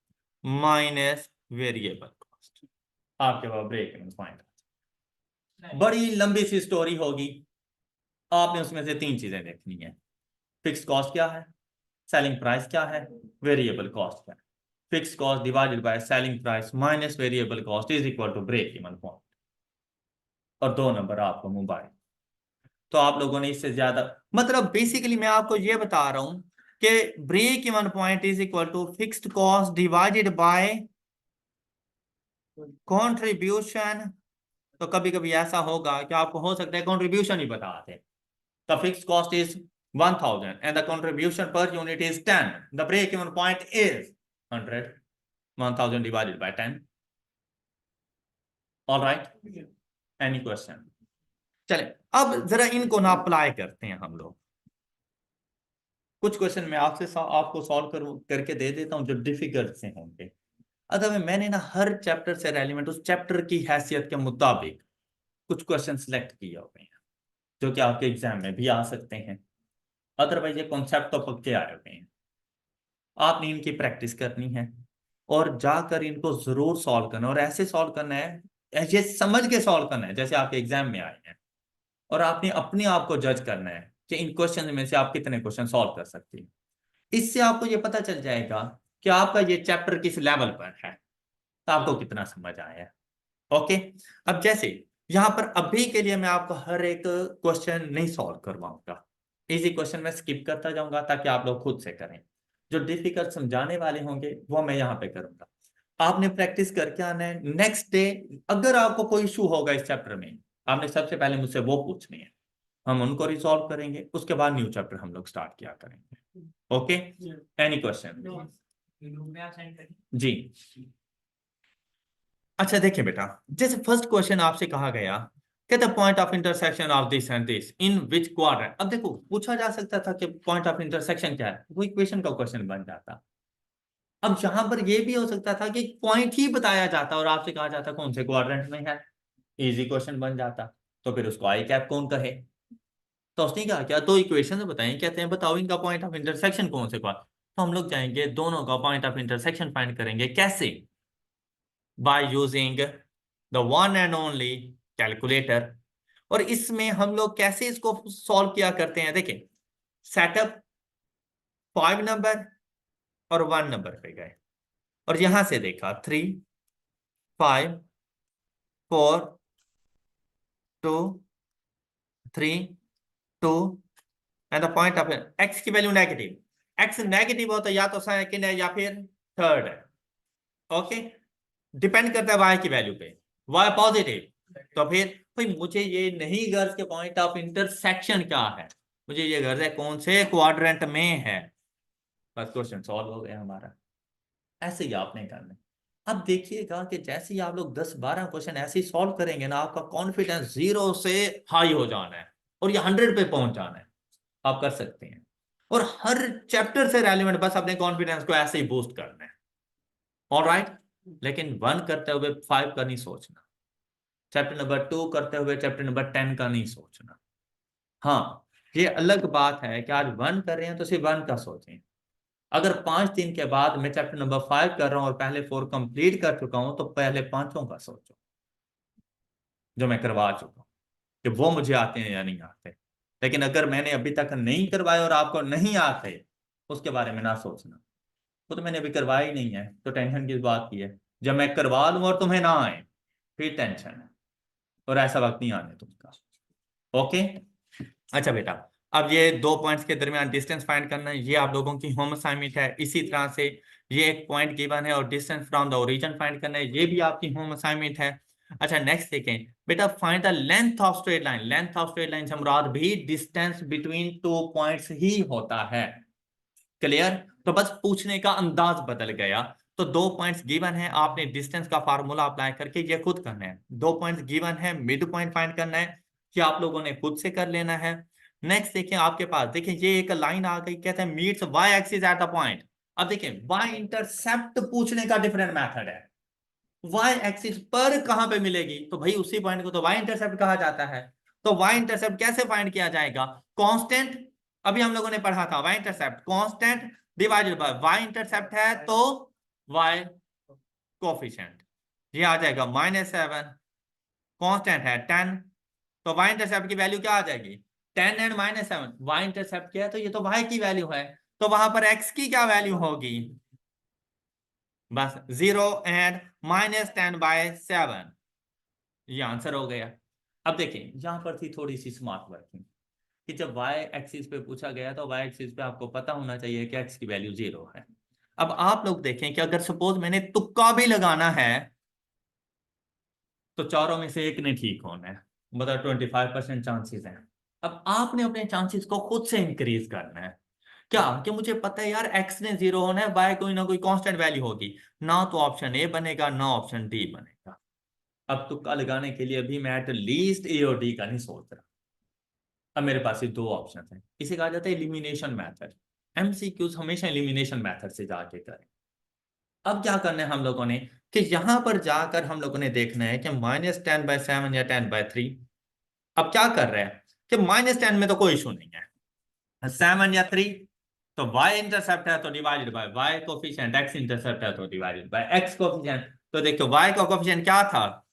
minus variable cost. आपके पास ब्रेक इवन पॉइंट। बड़ी लंबी सी स्टोरी होगी, आपने उसमें से 3 चीजें देखनी है। फिक्स्ड कॉस्ट क्या है, सेलिंग प्राइस क्या है, वेरिएबल कॉस्ट क्या है। Fixed cost divided by selling price minus variable cost is equal to break even point. और 2 नंबर आपको मोबाइल। तो आप लोगों ने इससे ज्यादा मतलब बेसिकली मैं आपको ये बता रहा हूं कि break even point is equal to fixed cost divided by contribution. तो कभी कभी ऐसा होगा कि आपको हो सकता है कंट्रीब्यूशन ही बताते। The fixed cost is 1000 and the contribution per unit is 10. The break even point is 100. 1000 divided by 10. All right? Any question? चले अब जरा इनको ना अप्लाई करते हैं हम लोग। कुछ क्वेश्चन मैं आपको सॉल्व करके दे देता हूं जो डिफिकल्ट से होंगे। अगर मैंने ना हर चैप्टर से रेलिवेंट उस चैप्टर की हैसियत के मुताबिक कुछ क्वेश्चन सिलेक्ट किए हुए हैं जो कि आपके एग्जाम में भी आ सकते हैं। अदरवाइज ये कॉन्सेप्ट तो पक्के आए हुए हैं, आपने इनकी प्रैक्टिस करनी है और जाकर इनको जरूर सॉल्व करना और ऐसे सॉल्व करना है, ये समझ के सॉल्व करना है जैसे आपके एग्जाम में आए हैं। और आपने अपने आप को जज करना है कि इन क्वेश्चन में से आप कितने क्वेश्चन सॉल्व कर सकते हैं। इससे आपको ये पता चल जाएगा कि आपका ये चैप्टर किस लेवल पर है, तो आपको कितना समझ आया है। ओके, अब जैसे यहां पर अभी के लिए मैं आपको हर एक क्वेश्चन नहीं सॉल्व करवाऊंगा, इजी क्वेश्चन मैं स्किप करता जाऊंगा ताकि आप लोग खुद से करें। जो डिफिकल्ट समझाने वाले होंगे वो मैं यहाँ पे करूंगा। आपने प्रैक्टिस करके आना है। नेक्स्ट डे अगर आपको कोई इशू होगा इस चैप्टर में, आपने सबसे पहले मुझसे वो पूछनी है, हम उनको रिसॉल्व करेंगे, उसके बाद न्यू चैप्टर हम लोग स्टार्ट किया करेंगे। Okay, any question? जी अच्छा देखिए बेटा, जैसे फर्स्ट क्वेश्चन आपसे कहा गया कि the point of intersection of this and this in which quadrant. अब देखो पूछा जा सकता था कि पॉइंट ऑफ इंटरसेक्शन क्या है, वो इक्वेशन का क्वेश्चन बन जाता। अब यहां पर ये भी हो सकता था कि पॉइंट ही बताया जाता और आपसे कहा जाता कौन से क्वाड्रेंट में है, इजी क्वेश्चन बन जाता। तो फिर उसको आई कैप कौन कहे। तो उसने कहा क्या, दो इक्वेशन बताएं, कहते हैं बताओ इनका पॉइंट ऑफ इंटरसेक्शन कौन से क्वाड्रेंट। तो हम लोग जाएंगे दोनों का पॉइंट ऑफ इंटरसेक्शन फाइंड करेंगे। कैसे? By using the one and only calculator. और इसमें हम लोग कैसे इसको सॉल्व किया करते हैं, देखें सेटअप 5 नंबर और 1 नंबर पे गए और यहां से देखा 3 5 4 2 3 2 and the point of x की वैल्यू नेगेटिव। एक्स नेगेटिव हो तो या तो सेकंड है या फिर थर्ड है। ओके, डिपेंड करता है वाई की वैल्यू पे। वाई पॉजिटिव तो फिर भाई मुझे ये नहीं गर्ज के पॉइंट ऑफ इंटरसेक्शन क्या है, मुझे ये गर्ज है कौन से क्वाड्रेंट में है। बस क्वेश्चन सॉल्व हो गया हमारा। ऐसे ही आपने करना है। अब देखिएगा कि जैसे ही आप लोग 10-12 क्वेश्चन ऐसे ही सॉल्व करेंगे ना, आपका कॉन्फिडेंस 0 से हाई हो जाना है और ये 100 पे पहुंच जाना है। आप कर सकते हैं और हर चैप्टर से रेलिवेंट बस अपने कॉन्फिडेंस को ऐसे ही बूस्ट करना है। ऑलराइट, लेकिन 1 करते हुए 5 का नहीं सोचना, चैप्टर नंबर 2 करते हुए चैप्टर नंबर 10 का नहीं सोचना। हाँ, ये अलग बात है कि आज 1 कर रहे हैं तो सिर्फ 1 का सोचें। अगर 5 दिन के बाद मैं चैप्टर नंबर 5 कर रहा हूं और पहले 4 कंप्लीट कर चुका हूं तो पहले 5 का सोचो जो मैं करवा चुका हूं कि वो मुझे आते हैं या नहीं आते। लेकिन अगर मैंने अभी तक नहीं करवाए और आपको नहीं आते उसके बारे में ना सोचना, वो तो मैंने अभी करवाया ही नहीं है तो टेंशन किस बात की है। जब मैं करवा लूं और तुम्हें ना आए फिर टेंशन है, और ऐसा वक्त नहीं आने तुमका। ओके, अच्छा बेटा, अब ये 2 पॉइंट्स के दरमियान डिस्टेंस फाइंड करना है, ये आप लोगों की होम असाइनमेंट है। इसी तरह से ये एक पॉइंट गिवन है और distance from the origin find करना है, ये भी आपकी होम असाइनमेंट है। अच्छा नेक्स्ट देखें बेटा, find the length of straight line. Length of straight line से मुराद भी डिस्टेंस बिटवीन 2 पॉइंट्स ही होता है। क्लियर? तो बस पूछने का अंदाज बदल गया। तो 2 पॉइंट्स गिवन है, आपने डिस्टेंस का फार्मूला अप्लाई करके ये खुद करना है। 2 पॉइंट्स गिवन है, मिड पॉइंट फाइंड करना है, कि आप लोगों ने खुद से कर लेना है। नेक्स्ट देखिए, आपके पास देखिए ये एक लाइन आ गई, कहते हैं meets y axis at the point. अब देखिए वाई इंटरसेप्ट पूछने का डिफरेंट मेथड है। वाई एक्सिस पर कहां पे मिलेगी, तो भाई उसी पॉइंट को तो वाई इंटरसेप्ट कहा जाता है। तो वाई इंटरसेप्ट कैसे फाइंड किया जाएगा? कांस्टेंट, अभी हम लोगों ने पढ़ा था, y intercept constant divided by y intercept है तो वाई कोफिशिएंट, ये आ जाएगा -7। कांस्टेंट है 10, तो वाई इंटरसेप्ट की वैल्यू क्या आ जाएगी? 10 एंड -7। वाई इंटरसेप्ट क्या है, तो ये तो वाई की वैल्यू है, तो वहां पर एक्स की क्या वैल्यू होगी? बस 0 एंड -10/7, ये आंसर हो गया। अब देखिए यहां पर थी थोड़ी सी स्मार्ट वर्किंग, कि जब y एक्सिस पे पूछा गया तो y एक्सिस पे आपको पता होना चाहिए कि x की वैल्यू 0 है। अब आप लोग देखें कि अगर सपोज मैंने तुक्का भी लगाना है, तो चारों में से एक ने ठीक होना है, मतलब 25% चांसेस हैं। अब आपने अपने चांसेस को खुद से इंक्रीज करना है। क्या कि मुझे पता है यार x ने 0 होना है, y कोई ना कोई कांस्टेंट वैल्यू होगी, ना तो ऑप्शन ए बनेगा ना ऑप्शन डी बनेगा। अब तुक्का लगाने के लिए भी मैं एटलीस्ट ए और डी का नहीं सोच रहा। अब मेरे पास ये दो ऑप्शन है, इसे कहा जाता है एलिमिनेशन मेथड। एमसीक्यूज हमेशा एलिमिनेशन मेथड से जाके करें। अब क्या करना है हम लोगों ने, कि यहां पर जाकर हम लोगों ने देखना है कि -10/7 या 10/3। अब क्या कर रहे हैं कि -10 में तो कोई इशू नहीं है, 7 या 3, तो y इंटरसेप्ट है तो divided by y coefficient, x intercept है तो डिवाइडेड बाय x कोफिशिएंट। तो देखो y का कोफिशिएंट क्या था,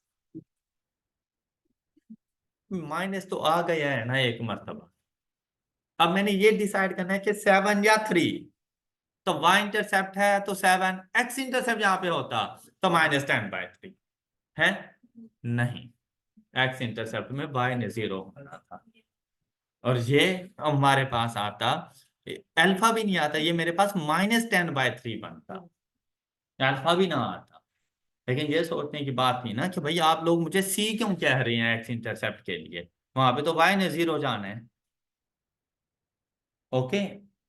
माइनस तो आ गया है ना एक मर्तबा। अब मैंने ये डिसाइड करना है कि 7 या 3, तो y इंटरसेप्ट है तो 7, x इंटरसेप्ट यहां पे होता तो -10/3 है। नहीं, x इंटरसेप्ट में y ने 0 होना था, और ये हमारे पास आता, अल्फा भी नहीं आता, ये मेरे पास -10/3 बनता, अल्फा भी ना आता। लेकिन ये सोचने की बात नहीं ना कि भाई आप लोग मुझे सी क्यों कह रहे हैं x इंटरसेप्ट के लिए, वहां पे तो y ने 0 जाना है। ओके,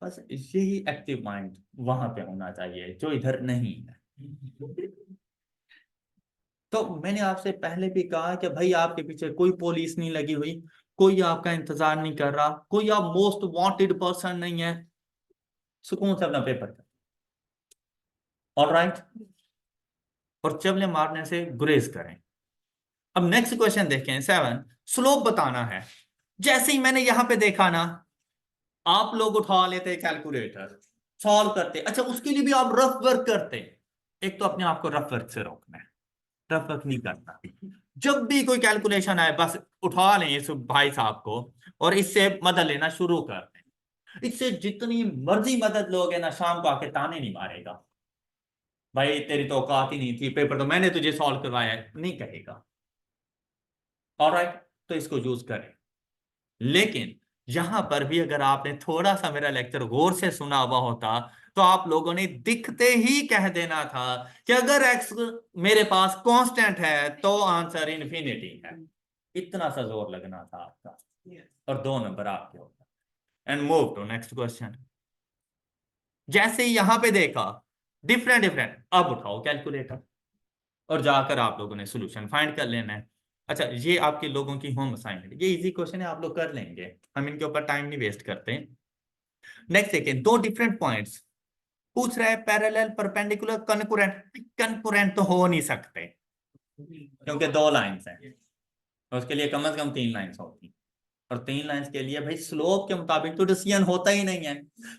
बस यही एक्टिव माइंड वहां पे होना चाहिए जो इधर नहीं है। तो मैंने आपसे पहले भी कहा कि भाई आपके पीछे कोई पुलिस नहीं लगी हुई, कोई आपका इंतजार नहीं कर रहा, कोई आप मोस्ट वांटेड पर्सन नहीं है, सुकून से अपना पेपर कर। ऑलराइट, और चबले मारने से गुरेज करें। अब नेक्स्ट क्वेश्चन देखें 7, स्लोप बताना है। जैसे ही मैंने यहां पे देखा ना, आप लोग उठा लेते कैलकुलेटर, सॉल्व करते। अच्छा, उसके लिए भी आप रफ वर्क करते। एक तो अपने आप को रफ वर्क से रोकना है, रफ वर्क नहीं करना। जब भी कोई कैलकुलेशन आए बस उठा लें इस भाई साहब को, और इससे मदद लेना शुरू कर दें। इससे जितनी मर्जी मदद लोगे ना, शाम को आके ताने नहीं मारेगा, भाई तेरी तो औकात ही नहीं थी, पेपर तो मैंने तुझे सॉल्व करवाया है, नहीं कहेगा। ऑलराइट, तो इसको यूज करें। लेकिन यहां पर भी अगर आपने थोड़ा सा मेरा लेक्चर गौर से सुना हुआ होता, तो आप लोगों ने दिखते ही कह देना था कि अगर x मेरे पास कांस्टेंट है तो आंसर इन्फिनिटी है। इतना सा जोर लगना था आपका, और 2 नंबर आपके होगा। And move to next question. जैसे ही यहां पे देखा डिफरेंट डिफरेंट, अब उठाओ कैलकुलेटर और जाकर आप लोगों ने सॉल्यूशन फाइंड कर लेना है। अच्छा, ये आपके लोगों की होम असाइनमेंट, ये इजी क्वेश्चन है, आप लोग कर लेंगे, हम इनके ऊपर टाइम नहीं वेस्ट करते। नेक्स्ट देखिए, दो डिफरेंट पॉइंट्स पूछ रहा है, पैरेलल, परपेंडिकुलर, कनकुरेंट। कनकुरेंट तो हो नहीं सकते क्योंकि 2 लाइंस हैं, उसके लिए कम से कम 3 लाइंस होती, और 3 लाइंस के लिए भाई स्लोप के मुताबिक तो डिसीजन होता ही नहीं है।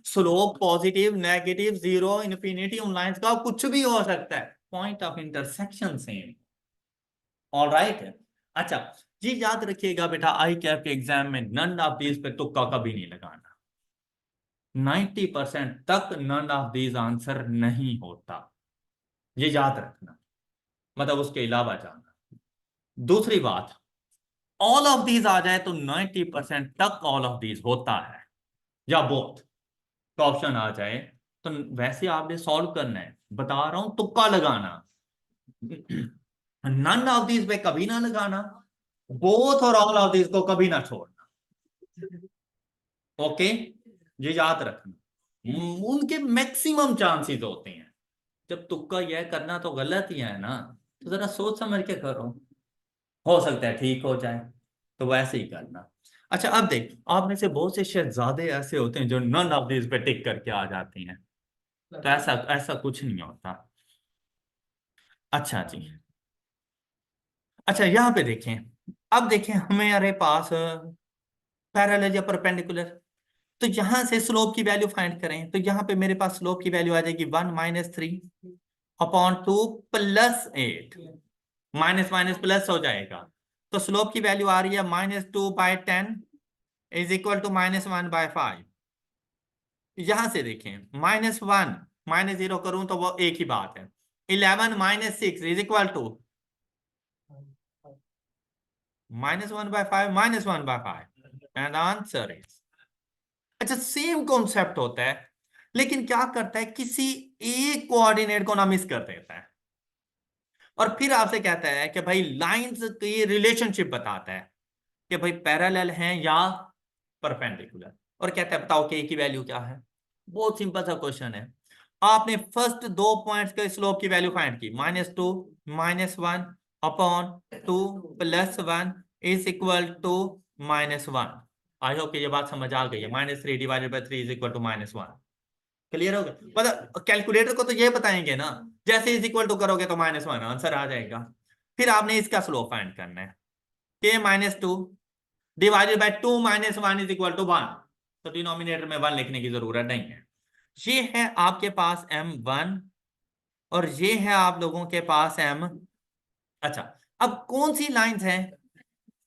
स्लोप पॉजिटिव, नेगेटिव, 0, इन्फिनिटी, उन लाइंस का कुछ भी हो सकता है, point of intersection same. All right, अच्छा, ये याद रखिएगा बेटा, आई कैप के एग्जाम में नन ऑफ दीज पे तुक्का कभी नहीं लगाना। 90% तक नन ऑफ दीज आंसर नहीं होता, ये याद रखना, मतलब उसके अलावा जाना। दूसरी बात, ऑल ऑफ दीज आ जाए तो 90% तक ऑल ऑफ दीज होता है, या बोथ का ऑप्शन आ जाए तो वैसे आपने सॉल्व करना है, बता रहा हूं तुक्का लगाना। नन ऑफ दीज पे कभी ना लगाना, बोथ और ऑल ऑफ दीज को कभी ना छोड़ना। ओके, ये याद रखना। उनके मैक्सिमम चांसेस होते हैं। जब तुक्का यह करना तो गलत ही है ना, तो जरा सोच समझ के करो, हो सकता है ठीक हो जाए, तो वैसे ही करना। अच्छा अब देख, आप में से बहुत से शहजादे ऐसे होते हैं जो नन ऑफ दिस पे टिक करके आ जाते हैं, तो ऐसा ऐसा कुछ नहीं होता। अच्छा जी, अच्छा यहाँ पे देखें, अब देखें हमारे पास पैरेलल या परपेंडिकुलर, तो यहां से स्लोप की वैल्यू फाइंड करें, तो यहाँ पे मेरे पास स्लोप की वैल्यू आ जाएगी 1-3/2 + 8, माइनस माइनस प्लस हो जाएगा, तो स्लोप की वैल्यू आ रही है -2/10 = -1/5। यहां से देखें -1 -0 करूं तो वो एक ही बात है। 11 - 6 = -1/5 -1/5 एंड आंसर इज, अच्छा सेम कॉन्सेप्ट होता है, लेकिन क्या करता है किसी एक कोऑर्डिनेट को ना मिस कर देता है, और फिर आपसे कहता है कि भाई लाइंस की रिलेशनशिप बताता है कि भाई पैरेलल हैं या परपेंडिकुलर, और कहता है बताओ के की वैल्यू क्या है। बहुत सिंपल सा क्वेश्चन है, आपने फर्स्ट दो पॉइंट्स के स्लोप की वैल्यू फाइंड की, -2 -1/2 + 1 = -1। आई होप कि ये बात समझ आ गई है। -3/3 = -1। क्लियर हो गया? मतलब कैलकुलेटर को तो ये बताएंगे ना, जैसे इज इक्वल टू करोगे तो -1 आंसर आ जाएगा। फिर आपने इसका स्लोप फाइंड करना है, k-2 /2 - 1 = 1, तो डिनोमिनेटर में 1 लिखने की जरूरत नहीं है। ये है आपके पास m1 और ये है आप लोगों के पास m। अच्छा अब कौन सी लाइंस हैं,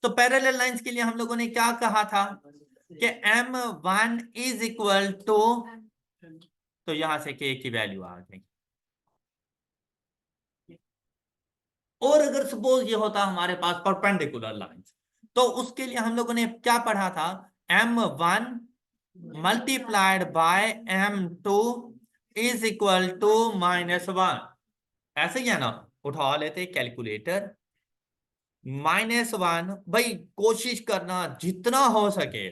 तो पैरेलल लाइंस के लिए हम लोगों ने क्या कहा था कि m1 = तो यहां से k की वैल्यू आ गई। और अगर सपोज ये होता हमारे पास परपेंडिकुलर लाइंस, तो उसके लिए हम लोगों ने क्या पढ़ा था, m1 × m2 = -1। ऐसे ही है ना, उठा लेते कैलकुलेटर, -1। भाई कोशिश करना जितना हो सके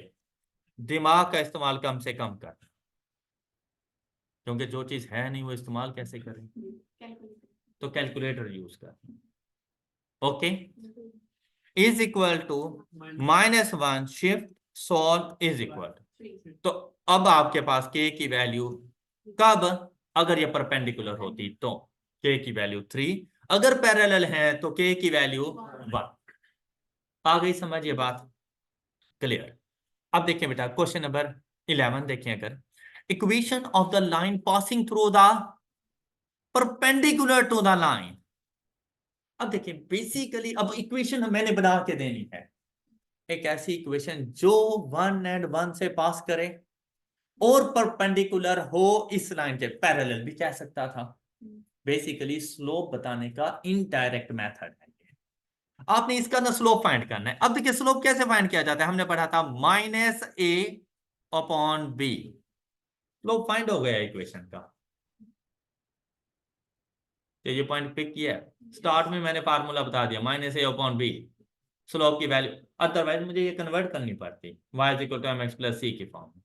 दिमाग का इस्तेमाल कम से कम करना, क्योंकि जो चीज है नहीं वो इस्तेमाल कैसे करें, तो कैलकुलेटर यूज कर। ओके, = -1 शिफ्ट सॉल्व तो अब आपके पास k की वैल्यू कब, अगर ये परपेंडिकुलर होती तो k की वैल्यू 3, अगर पैरेलल है तो k की वैल्यू 1। आ गई समझ ये बात? क्लियर? अब देखिए बेटा क्वेश्चन नंबर 11 देखें, अगर equation of the line passing through the perpendicular to the line. अब देखिए बेसिकली अब इक्वेशन मैंने बना के देनी है, एक ऐसी इक्वेशन जो 1 और 1 से पास करे और परपेंडिकुलर हो इस लाइन के, पैरेलल भी कह सकता था। बेसिकली स्लोप बताने का इनडायरेक्ट मेथड है ये। आपने इसका ना स्लोप फाइंड करना है। अब देखिए स्लोप कैसे फाइंड किया जाता है, हमने पढ़ा था -a/b। स्लोप फाइंड हो गया इक्वेशन का, तो ये पॉइंट पिक किया। स्टार्ट में मैंने फार्मूला बता दिया -a/b, स्लोप की वैल्यू, अदरवाइज मुझे ये कन्वर्ट करनी पड़ती y = mx + c की फॉर्म में।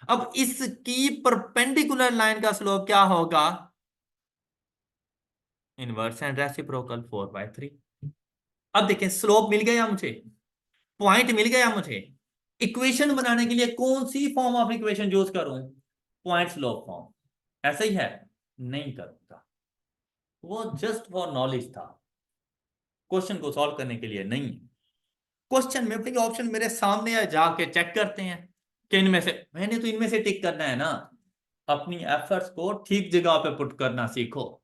अब इसकी परपेंडिकुलर लाइन का स्लोप क्या होगा, इनवर्स एंड रेसिप्रोकल 4/3। अब देखें स्लोप मिल गया मुझे, पॉइंट मिल गया मुझे, इक्वेशन बनाने के लिए कौन सी फॉर्म ऑफ इक्वेशन यूज करूं, पॉइंट स्लोप फॉर्म। ऐसा ही है, नहीं करूंगा, वो जस्ट फॉर नॉलेज था, क्वेश्चन को सॉल्व करने के लिए नहीं। क्वेश्चन में भाई ऑप्शन मेरे सामने है, जाके चेक करते हैं कि इनमें से, मैंने तो इनमें से टिक करना है ना। अपनी एफर्ट्स को ठीक जगह पे पुट करना सीखो।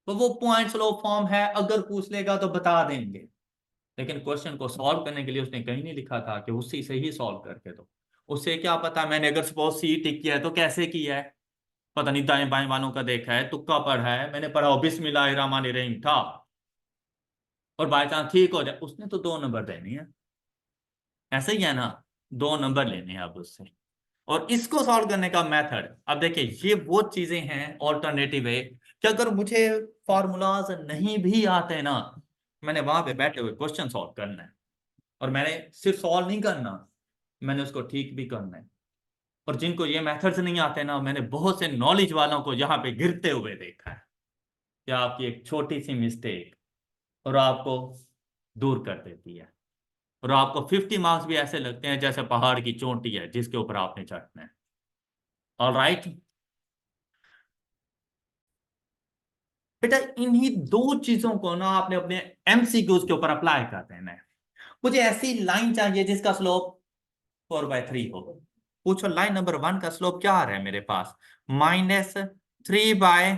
तो वो पॉइंट स्लो फॉर्म है, अगर पूछ लेगा तो बता देंगे, लेकिन क्वेश्चन को सॉल्व करने के लिए उसने कहीं नहीं लिखा था कि उसी से ही सॉल्व करके दो। उससे क्या पता मैंने अगर सपोज सी टिक किया है तो कैसे किया है, पता नहीं, दाएं बाएं वालों का देखा है, तुक्का पढ़ा है, मैंने पढ़ा बिस्मिल्लाहिर्रहमानिर्रहीम था, और बाय चांस ठीक हो जाए, उसने तो 2 नंबर देने हैं। ऐसा ही है ना, 2 नंबर लेने हैं अब उससे। और इसको सॉल्व करने का मेथड, अब देखिए ये वो चीजें हैं ऑल्टरनेटिव है कि अगर मुझे फॉर्मूलाज नहीं भी आते ना, मैंने वहां पे बैठे हुए क्वेश्चन सॉल्व करना है, और मैंने सिर्फ सॉल्व नहीं करना, मैंने उसको ठीक भी करना है। और जिनको ये मेथड्स नहीं आते ना, मैंने बहुत से नॉलेज वालों को यहाँ पे गिरते हुए देखा है कि आपकी एक छोटी सी मिस्टेक और आपको दूर कर देती है, और आपको 50 मार्क्स भी ऐसे लगते हैं जैसे पहाड़ की चोटी है जिसके ऊपर आपने चढ़ना है। ऑल राइट बेटा, इन्हीं दो चीजों को ना आपने अपने एमसीक्यूज के ऊपर अप्लाई कर देना है। मुझे ऐसी लाइन चाहिए जिसका स्लोप 4/3 हो। पूछो लाइन नंबर 1 का स्लोप क्या आ रहा है मेरे पास, -3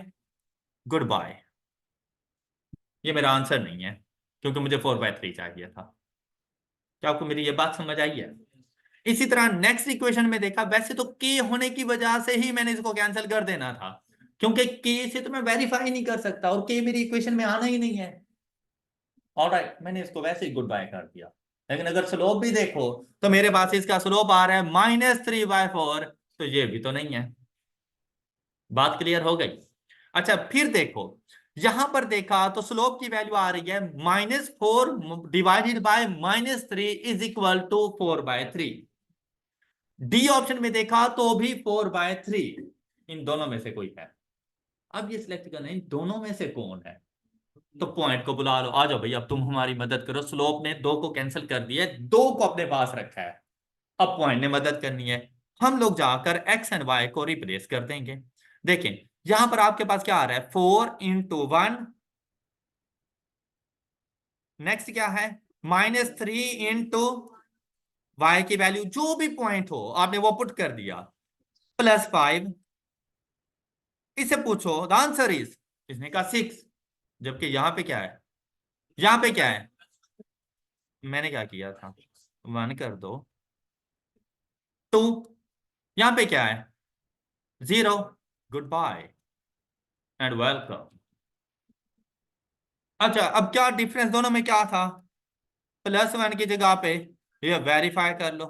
गुड बाय। ये मेरा आंसर नहीं है क्योंकि मुझे 4/3 चाहिए था। क्या आपको मेरी ये बात समझ आई है? इसी तरह नेक्स्ट इक्वेशन में देखा, वैसे तो के होने की वजह से ही मैंने इसको कैंसिल कर देना था, क्योंकि के से तो मैं वेरीफाई नहीं कर सकता और के मेरी इक्वेशन में आना ही नहीं है। ऑलराइट, मैंने इसको वैसे ही गुड बाय कर दिया। लेकिन अगर स्लोप भी देखो तो मेरे पास इसका स्लोप आ रहा है -3/4, तो ये भी तो नहीं है। बात क्लियर हो गई? अच्छा फिर देखो, यहां पर देखा तो स्लोप की वैल्यू आ रही है -4 divided by -3 is equal to 4/3। D option में देखा तो भी 4/3। इन दोनों में से कोई है। अब ये सिलेक्ट करना है इन दोनों में से कौन है। तो पॉइंट को बुला लो, आ जाओ भाई, अब तुम हमारी मदद करो। स्लोप ने 2 को कैंसिल कर दिया है, 2 को अपने पास रखा है। अब पॉइंट ने मदद करनी है। हम लोग जाकर एक्स एंड वाई को रिप्लेस कर देंगे। देखें यहां पर आपके पास क्या आ रहा है, 4 × 1। नेक्स्ट क्या है, -3 × वाई की वैल्यू जो भी पॉइंट हो आपने वो पुट कर दिया, +5। इसे पूछो द आंसर इज, इसने कहा 6, जबकि यहां पे क्या है, यहां पे क्या है, मैंने क्या किया था, 1 कर दो, 2, यहां पे क्या है, 0। Goodbye and welcome. अच्छा अब क्या डिफरेंस दोनों में क्या था, +1 की जगह पे ये वेरीफाई कर लो,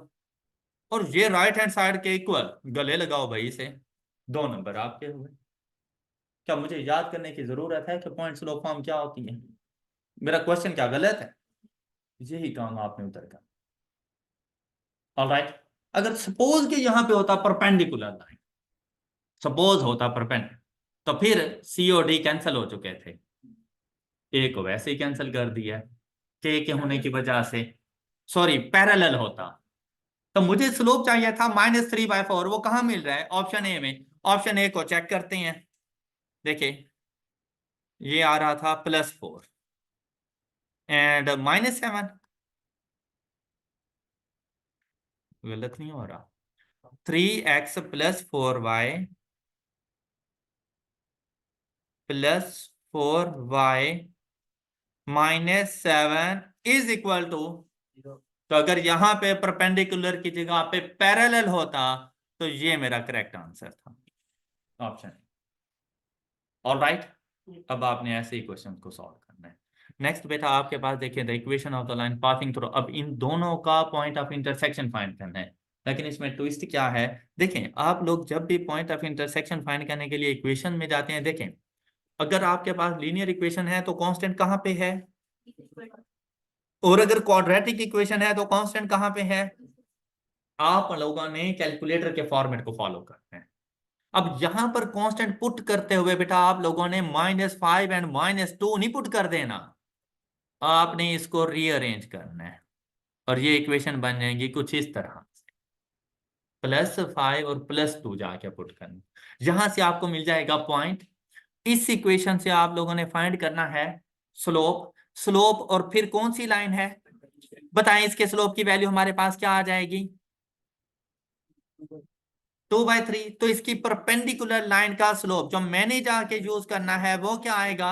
और ये राइट हैंड साइड के इक्वल, गले लगाओ भाई इसे, 2 नंबर आपके हुए। क्या मुझे याद करने की जरूरत है कि पॉइंट स्लोप फॉर्म क्या होती है? मेरा क्वेश्चन क्या गलत है? यही काम आपने उतर का। ऑलराइट, अगर सपोज कि यहां पे होता परपेंडिकुलर लाइन, सपोज होता परपेंडिकुलर, तो फिर सी और डी कैंसिल हो चुके थे। ए को वैसे ही कैंसिल कर दिया के होने की वजह से। सॉरी, पैरेलल होता तो मुझे स्लोप चाहिए था -3/4। वो कहां मिल रहा है, ऑप्शन ए में। ऑप्शन ए को चेक करते हैं। देखिए ये आ रहा था +4 एंड -7। गलत नहीं हो रहा, 3x + 4y +4y -7 is equal to, तो अगर यहां पे परपेंडिकुलर की जगह पे पैरेलल होता तो ये मेरा करेक्ट आंसर था, ऑप्शन। ऑल राइट, अब आपने ऐसे ही क्वेश्चन को सॉल्व करना है। नेक्स्ट बेटा आपके पास देखिए, the equation of the line passing through. अब इन दोनों का पॉइंट ऑफ इंटरसेक्शन फाइंड करना है, लेकिन इसमें ट्विस्ट क्या है, देखें आप लोग जब भी पॉइंट ऑफ इंटरसेक्शन फाइंड करने के लिए इक्वेशन में जाते हैं, देखें अगर आपके पास लीनियर इक्वेशन है तो कांस्टेंट कहां पे है, और अगर क्वाड्रेटिक इक्वेशन है तो कांस्टेंट कहां पे है। आप लोगों ने कैलकुलेटर के फॉर्मेट को फॉलो करते हैं। अब यहां पर कांस्टेंट पुट करते हुए बेटा आप लोगों ने -5 एंड -2 नहीं पुट कर देना, आपने इसको रीअरेंज करना है, और ये इक्वेशन बन जाएगी कुछ इस तरह, +5 और +2 जाके पुट करना, यहां से आपको मिल जाएगा पॉइंट। इस इक्वेशन से आप लोगों ने फाइंड करना है स्लोप। स्लोप और फिर कौन सी लाइन है बताएं, इसके स्लोप की वैल्यू हमारे पास क्या आ जाएगी, 2/3। तो इसकी परपेंडिकुलर लाइन का स्लोप जो मैंने जाके यूज करना है वो क्या आएगा।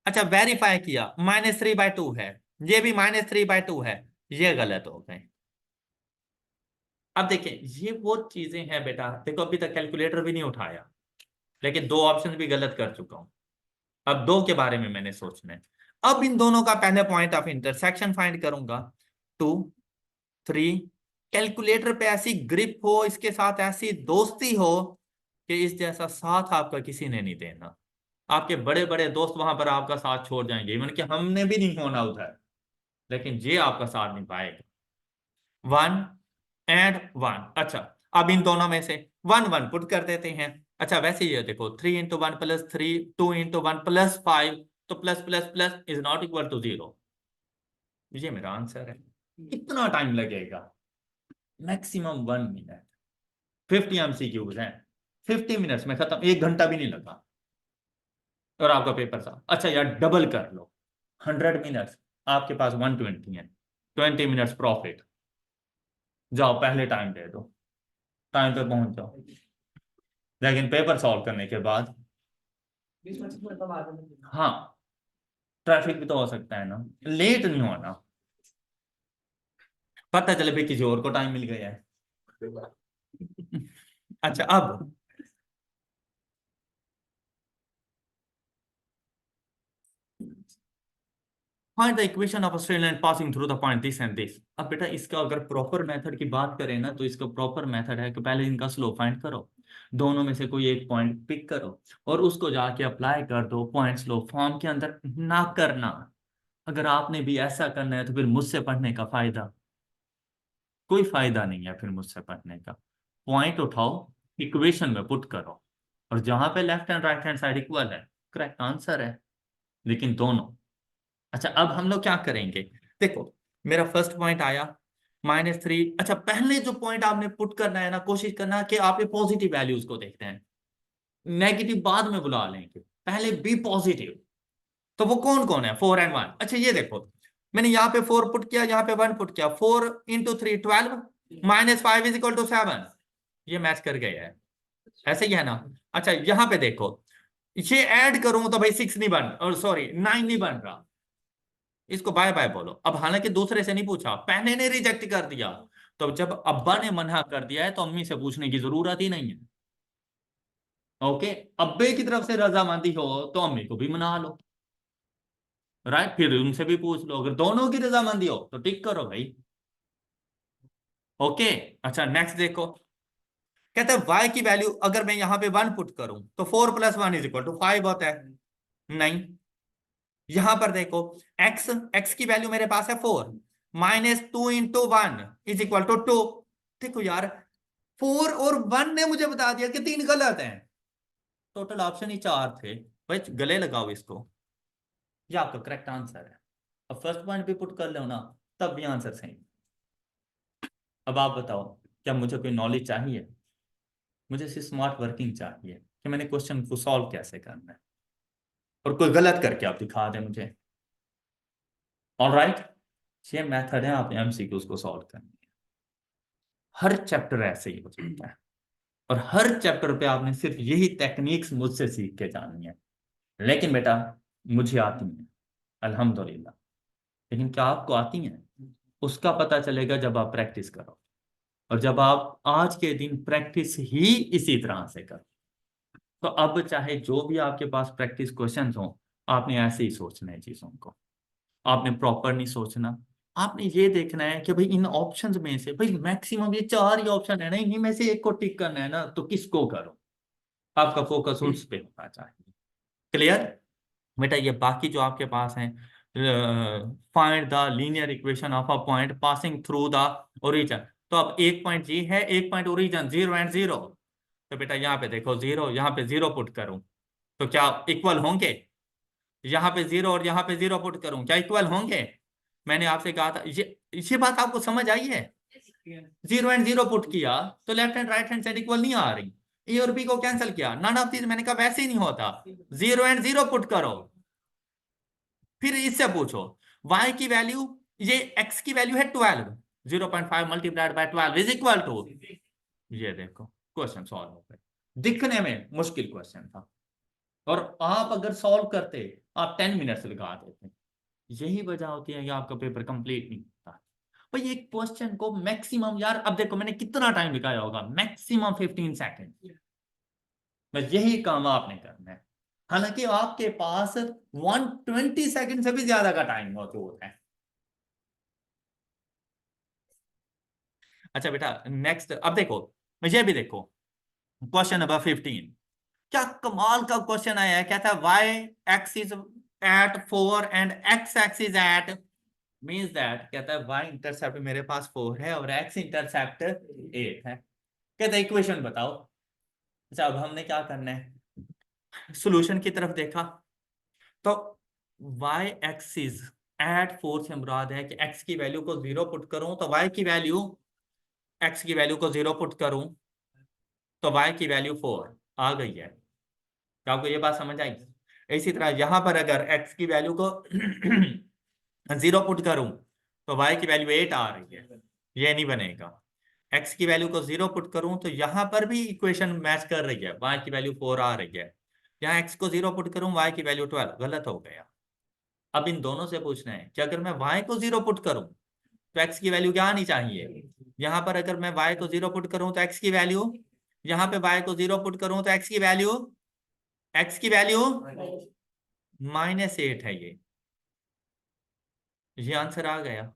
अच्छा वेरीफाई किया, -3/2 है, ये भी -3/2 है, ये गलत हो गए। अब देखिए ये वो चीजें हैं बेटा, देखो अभी तक कैलकुलेटर भी नहीं उठाया, लेकिन 2 ऑप्शन भी गलत कर चुका हूं। अब 2 के बारे में मैंने सोचना है। अब इन दोनों का पहले पॉइंट ऑफ इंटरसेक्शन फाइंड करूंगा, 2 3। कैलकुलेटर पे ऐसी ग्रिप हो, इसके साथ ऐसी दोस्ती हो कि इस जैसा साथ आपका किसी ने नहीं देना। आपके बड़े बड़े दोस्त वहां पर आपका साथ छोड़ जाएंगे, इवन कि हमने भी नहीं होना उधर, लेकिन ये आपका साथ नहीं पाएगा। 1 एंड 1। अच्छा, अब इन दोनों में से 1 पुट कर देते हैं। अच्छा, वैसे ये देखो 3 इंटू 1 प्लस 3, 2 इंटू 1 प्लस 5, तो plus plus plus is not equal to 0। ये मेरा आंसर है। कितना टाइम लगेगा? Maximum 1 minute. 50 MCQs हैं, 50 मिनट्स में खत्म, 1 घंटा भी नहीं लगा और आपका पेपर था। अच्छा यार, डबल कर लो, 100 मिनट्स, आपके पास 120 है, 20 मिनट्स प्रॉफिट। जाओ पहले टाइम दे दो, टाइम पे पहुंच जाओ। लेकिन पेपर सॉल्व करने के बाद, हाँ, ट्रैफिक भी तो हो सकता है ना, लेट नहीं होना, पता चले भाई किसी और को टाइम मिल गया है। अच्छा, अब find the equation of a straight line passing through the point this and this. अब बेटा इसका अगर प्रॉपर मेथड की बात करें ना, तो इसका प्रॉपर मेथड है कि पहले इनका स्लोप फाइंड करो, दोनों में से कोई एक पॉइंट पिक करो और उसको जाके अप्लाई कर दो पॉइंट स्लोप फॉर्म के अंदर। ना करना, अगर आपने भी ऐसा करना है तो फिर मुझसे पढ़ने का फायदा, कोई फायदा नहीं है फिर मुझसे पढ़ने का। पॉइंट उठाओ, इक्वेशन में पुट करो, और जहां पे left and right hand side equal है, करेक्ट आंसर है। लेकिन दोनों। अच्छा, अब हम लोग क्या करेंगे? देखो, मेरा फर्स्ट पॉइंट आया -3। अच्छा, पहले जो पॉइंट आपने पुट करना है ना, कोशिश करना कि आप ये पॉजिटिव वैल्यूज को देखते हैं, नेगेटिव बाद में बुला लेंगे, पहले बी पॉजिटिव। तो वो कौन कौन है? 4 और 1। अच्छा, ये देखो, मैंने यहाँ पे 4 पुट किया, यहाँ पे 1 पुट किया। 4 × 3 12, -5 = 7। ये मैच कर गया है, ऐसे ही है ना? अच्छा, यहाँ पे देखो, ये ऐड करूं तो भाई 6 नहीं बन, और सॉरी 9 नहीं बन रहा। इसको बाय बाय बोलो। अब हालांकि दूसरे से नहीं पूछा, पहले ने रिजेक्ट कर दिया, तो जब अब्बा ने मना कर दिया है तो अम्मी से पूछने की जरूरत ही नहीं है। ओके, अब्बे की तरफ से रजामंदी हो तो अम्मी को भी मना लो, राइट? फिर उनसे भी पूछ लो, अगर दोनों की रजामंदी हो तो टिक करो भाई। ओके। अच्छा, नेक्स्ट देखो, कहते हैं y की वैल्यू अगर मैं यहां पे 1 पुट करूं तो 4 + 1 = 5 होता है। नहीं, यहां पर देखो, x की वैल्यू मेरे पास है 4, -2 × 1 = 2। देखो यार, 4 और 1 ने मुझे बता दिया कि 3 गलत हैं। टोटल ऑप्शन ही 4 थे भाई, गले लगाओ इसको, ये आपका करेक्ट आंसर है। अब फर्स्ट पॉइंट भी पुट कर लो ना, तब भी आंसर सही। अब आप बताओ, क्या मुझे कोई नॉलेज चाहिए? मुझे सिर्फ स्मार्ट वर्किंग चाहिए कि मैंने क्वेश्चन को सॉल्व कैसे करना है, और कोई गलत करके आप दिखा दें मुझे। ऑलराइट, ये मेथड है आप एमसीक्यूज को सॉल्व करने के। हर चैप्टर ऐसे ही हो जाता है, और हर चैप्टर पे आपने सिर्फ यही टेक्निक्स मुझसे सीख के जानी है। लेकिन बेटा, मुझे आती है अल्हम्दुलिल्लाह। लेकिन क्या आपको आती है? उसका पता चलेगा जब आप प्रैक्टिस करो, और जब आप आज के दिन प्रैक्टिस ही इसी तरह से करो। तो अब चाहे जो भी आपके पास प्रैक्टिस क्वेश्चंस हो, आपने ऐसे ही सोचना है चीजों को, आपने प्रॉपर नहीं सोचना। आपने ये देखना है कि भाई इन ऑप्शंस में से भाई मैक्सिमम ये 4 ही ऑप्शन है ना, इन्हीं में से एक को टिक करना है ना, तो किसको करो? आपका फोकस उस पे होना चाहिए। क्लियर? बेटा, ये बाकी जो आपके पास है, find the linear equation of a point passing through the origin. तो अब एक पॉइंट जी है, एक पॉइंट ओरिजिन, 0 एंड 0। तो बेटा यहाँ पे देखो 0, यहाँ पे 0 पुट करूं तो क्या इक्वल होंगे? यहाँ पे 0 और यहाँ पे 0 पुट करूं, क्या इक्वल होंगे? मैंने आपसे कहा था, ये बात आपको समझ आई है? 0 एंड 0 पुट किया तो left and right hand side equal नहीं आ रही, ए और बी को कैंसिल किया, नन ऑफ दीज, मैंने कहा वैसे ही नहीं होता। 0 एंड 0 पुट करो, फिर इससे पूछो y की वैल्यू, ये x की वैल्यू है 12, 0.5 multiplied by 12 is equal to, ये देखो क्वेश्चन सॉल्व हो गए। दिखने में मुश्किल क्वेश्चन था, और आप अगर सॉल्व करते, आप 10 मिनट्स लगा देते। यही वजह होती है कि आपका पेपर कंप्लीट नहीं होता भाई। एक क्वेश्चन को मैक्सिमम, यार अब देखो मैंने कितना टाइम दिखाया होगा, मैक्सिमम 15 सेकेंड। बस यही काम आपने करना है, हालांकि आपके पास 120 सेकेंड से भी ज्यादा का टाइम मौजूद है। अच्छा बेटा, नेक्स्ट अब देखो, ये भी देखो, क्वेश्चन नंबर 15। क्या कमाल का क्वेश्चन आया है, कहता है y x is at 4 and x x is at means that कहता है y इंटरसेप्ट मेरे पास 4 है और x इंटरसेप्ट 8 है। कहता है इक्वेशन बताओ। अच्छा अब हमने क्या करना है, सॉल्यूशन की तरफ देखा तो y एक्सिस एट 4 से मुराद है कि x की वैल्यू को 0 पुट करूं तो y की वैल्यू, x की वैल्यू को 0 पुट करूं तो y की वैल्यू 4 आ गई है। क्या आपको ये बात समझ आई? इसी तरह यहां पर अगर x की वैल्यू को 0 पुट करूं तो y की वैल्यू 8 आ रही है, ये नहीं बनेगा। x की वैल्यू को 0 पुट करूं तो यहां पर भी इक्वेशन मैच कर रही है, y की वैल्यू 4 आ रही है। यहाँ x को 0 पुट करूं y की वैल्यू 12, गलत हो गया। अब इन दोनों से पूछना है कि अगर मैं y को 0 पुट करूं तो x की वैल्यू क्या आनी चाहिए। यहाँ पर अगर मैं y को 0 पुट करूं तो x की वैल्यू, यहाँ पे y को 0 पुट करूं तो x की वैल्यू -8 है। ये आंसर आ गया।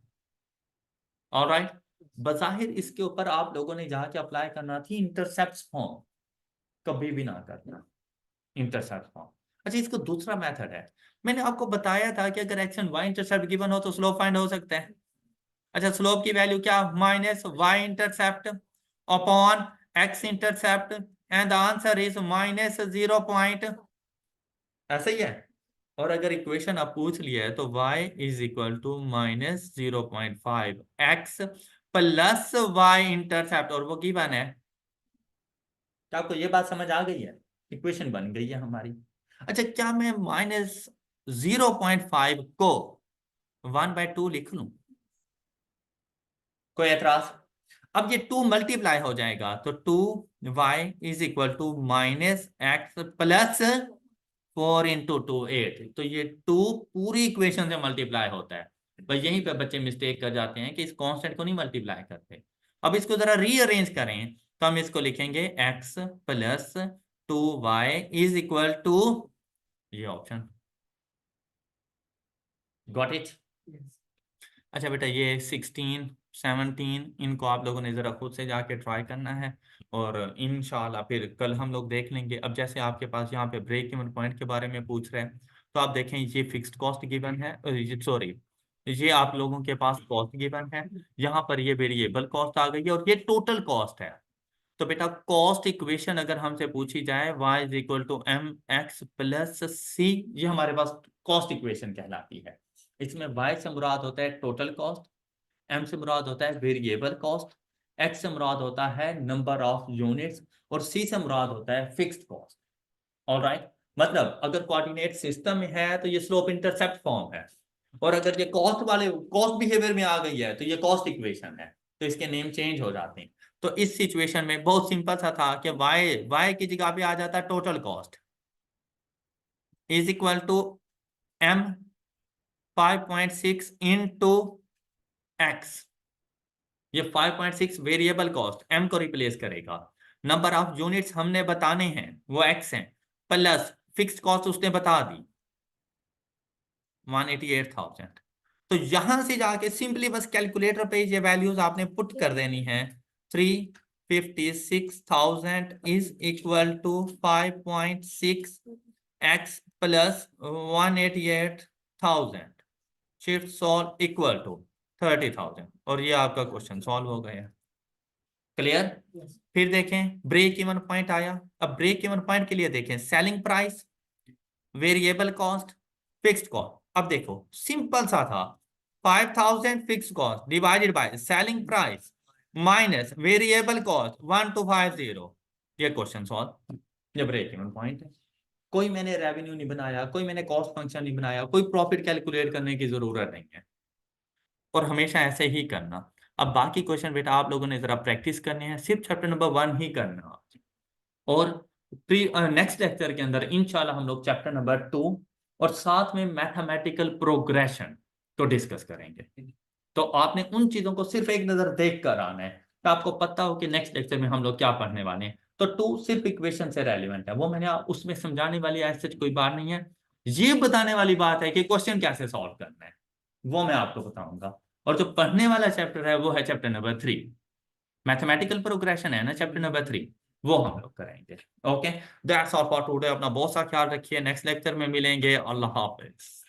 ऑलराइट, बज़ाहिर इसके ऊपर आप लोगों ने जहाँ के अप्लाई करना थी इंटरसेप्ट फॉर्म, कभी भी ना करना इंटरसेप्ट फॉर्म। अच्छा इसको दूसरा मेथड है, मैंने आपको बताया था कि अगर x and Y intercept given हो तो स्लोप फाइंड हो सकता है। अच्छा स्लोप की वैल्यू क्या, -y intercept upon x intercept and the answer is -0 point, ऐसा ही है। और अगर इक्वेशन आप पूछ लिया है तो y is equal to -0.5 x plus y intercept, और वो गिवन है। क्या आपको ये बात समझ आ गई है? इक्वेशन बन गई है हमारी। अच्छा क्या मैं -0.5 को 1/2 लिख लूं? कोई एतराज? अब ये 2 मल्टीप्लाई हो जाएगा तो 2y is equal to -x plus 4 into 2 8, तो ये 2 पूरी इक्वेशन से मल्टीप्लाई होता है। बस यहीं पे बच्चे मिस्टेक कर जाते हैं कि इस कांस्टेंट को नहीं मल्टीप्लाई करते। अब इसको जरा रीअरेंज करें तो हम इसको लिखेंगे x plus 2y is equal to ये ऑप्शन। Got it? अच्छा बेटा ये 16 17 इनको आप लोगों ने ज़रा खुद से जाके ट्राई करना है और इंशाल्लाह फिर कल हम लोग देख लेंगे। अब जैसे आपके पास यहाँ पे ब्रेक इवन पॉइंट के बारे में पूछ रहे हैं तो आप देखें ये फिक्स्ड कॉस्ट गिवन है, सॉरी ये आप लोगों के पास कॉस्ट गिवन है, यहाँ पर ये वेरिएबल कॉस्ट आ गई है और ये टोटल कॉस्ट है। तो बेटा कॉस्ट इक्वेशन अगर हमसे पूछी जाए y is equal to M X plus C, ये हमारे पास कॉस्ट इक्वेशन कहलाती है। इसमें y से मुराद होता है टोटल कॉस्ट, m से मुराद होता है वेरिएबल कॉस्ट, x से मुराद होता है नंबर ऑफ यूनिट्स और c से मुराद होता है फिक्स्ड कॉस्ट। ऑलराइट, मतलब अगर कोऑर्डिनेट सिस्टम में है तो ये स्लोप इंटरसेप्ट फॉर्म है, और अगर ये कॉस्ट वाले कॉस्ट बिहेवियर में आ गई है तो ये कॉस्ट इक्वेशन है, तो इसके नेम चेंज हो जाते हैं। तो इस सिचुएशन में बहुत सिंपल सा था कि y की जगह पे आ जाता है total cost is equal to m 5.6 into x, ये 5.6 वेरिएबल कॉस्ट m को रिप्लेस करेगा, नंबर ऑफ यूनिट्स हमने बताने हैं वो x हैं, प्लस फिक्स्ड कॉस्ट उसने बता दी 188,000। तो यहां से जाके सिंपली बस कैलकुलेटर पे ये वैल्यूज आपने पुट कर देनी है। 356,000 is equal to 5.6 x plus 188,000, shift solve equal to 30,000, और ये आपका क्वेश्चन सॉल्व हो गया। क्लियर? फिर देखें ब्रेक इवन पॉइंट आया। अब ब्रेक इवन पॉइंट के लिए देखें selling price, variable cost, fixed cost. अब देखो सिंपल सा था, 5,000 fix cost divided by selling price minus variable cost 1250, ये क्वेश्चन सॉल्व। ये ब्रेक इवन पॉइंट है। कोई मैंने रेवेन्यू नहीं बनाया, कोई मैंने कॉस्ट फंक्शन नहीं बनाया, कोई प्रॉफिट कैलकुलेट करने की जरूरत नहीं है, और हमेशा ऐसे ही करना। अब बाकी क्वेश्चन बेटा आप लोगों ने जरा प्रैक्टिस करने हैं, सिर्फ चैप्टर नंबर 1 ही करना, और नेक्स्ट लेक्चर के अंदर इंशाल्लाह हम लोग चैप्टर नंबर 2 और साथ में मैथमेटिकल प्रोग्रेशन तो डिस्कस करेंगे। तो आपने उन चीजों को सिर्फ एक नजर देख कर आना है तो आपको पता हो कि नेक्स्ट लेक्चर में हम लोग क्या पढ़ने वाले हैं। तो 2 सिर्फ इक्वेशन से रेलिवेंट है, वो मैंने उसमें समझाने वाली ऐसे कोई बात नहीं है, ये बताने वाली बात है कि क्वेश्चन कैसे सॉल्व करना है वो मैं आपको बताऊंगा। और जो पढ़ने वाला चैप्टर है वो है चैप्टर नंबर 3, मैथमेटिकल प्रोग्रेशन है ना चैप्टर नंबर 3, वो हम लोग करेंगे। Okay, that's all for today. अपना बहुत सा ख्याल रखिए, नेक्स्ट लेक्चर में मिलेंगे। अल्लाह हाफिज।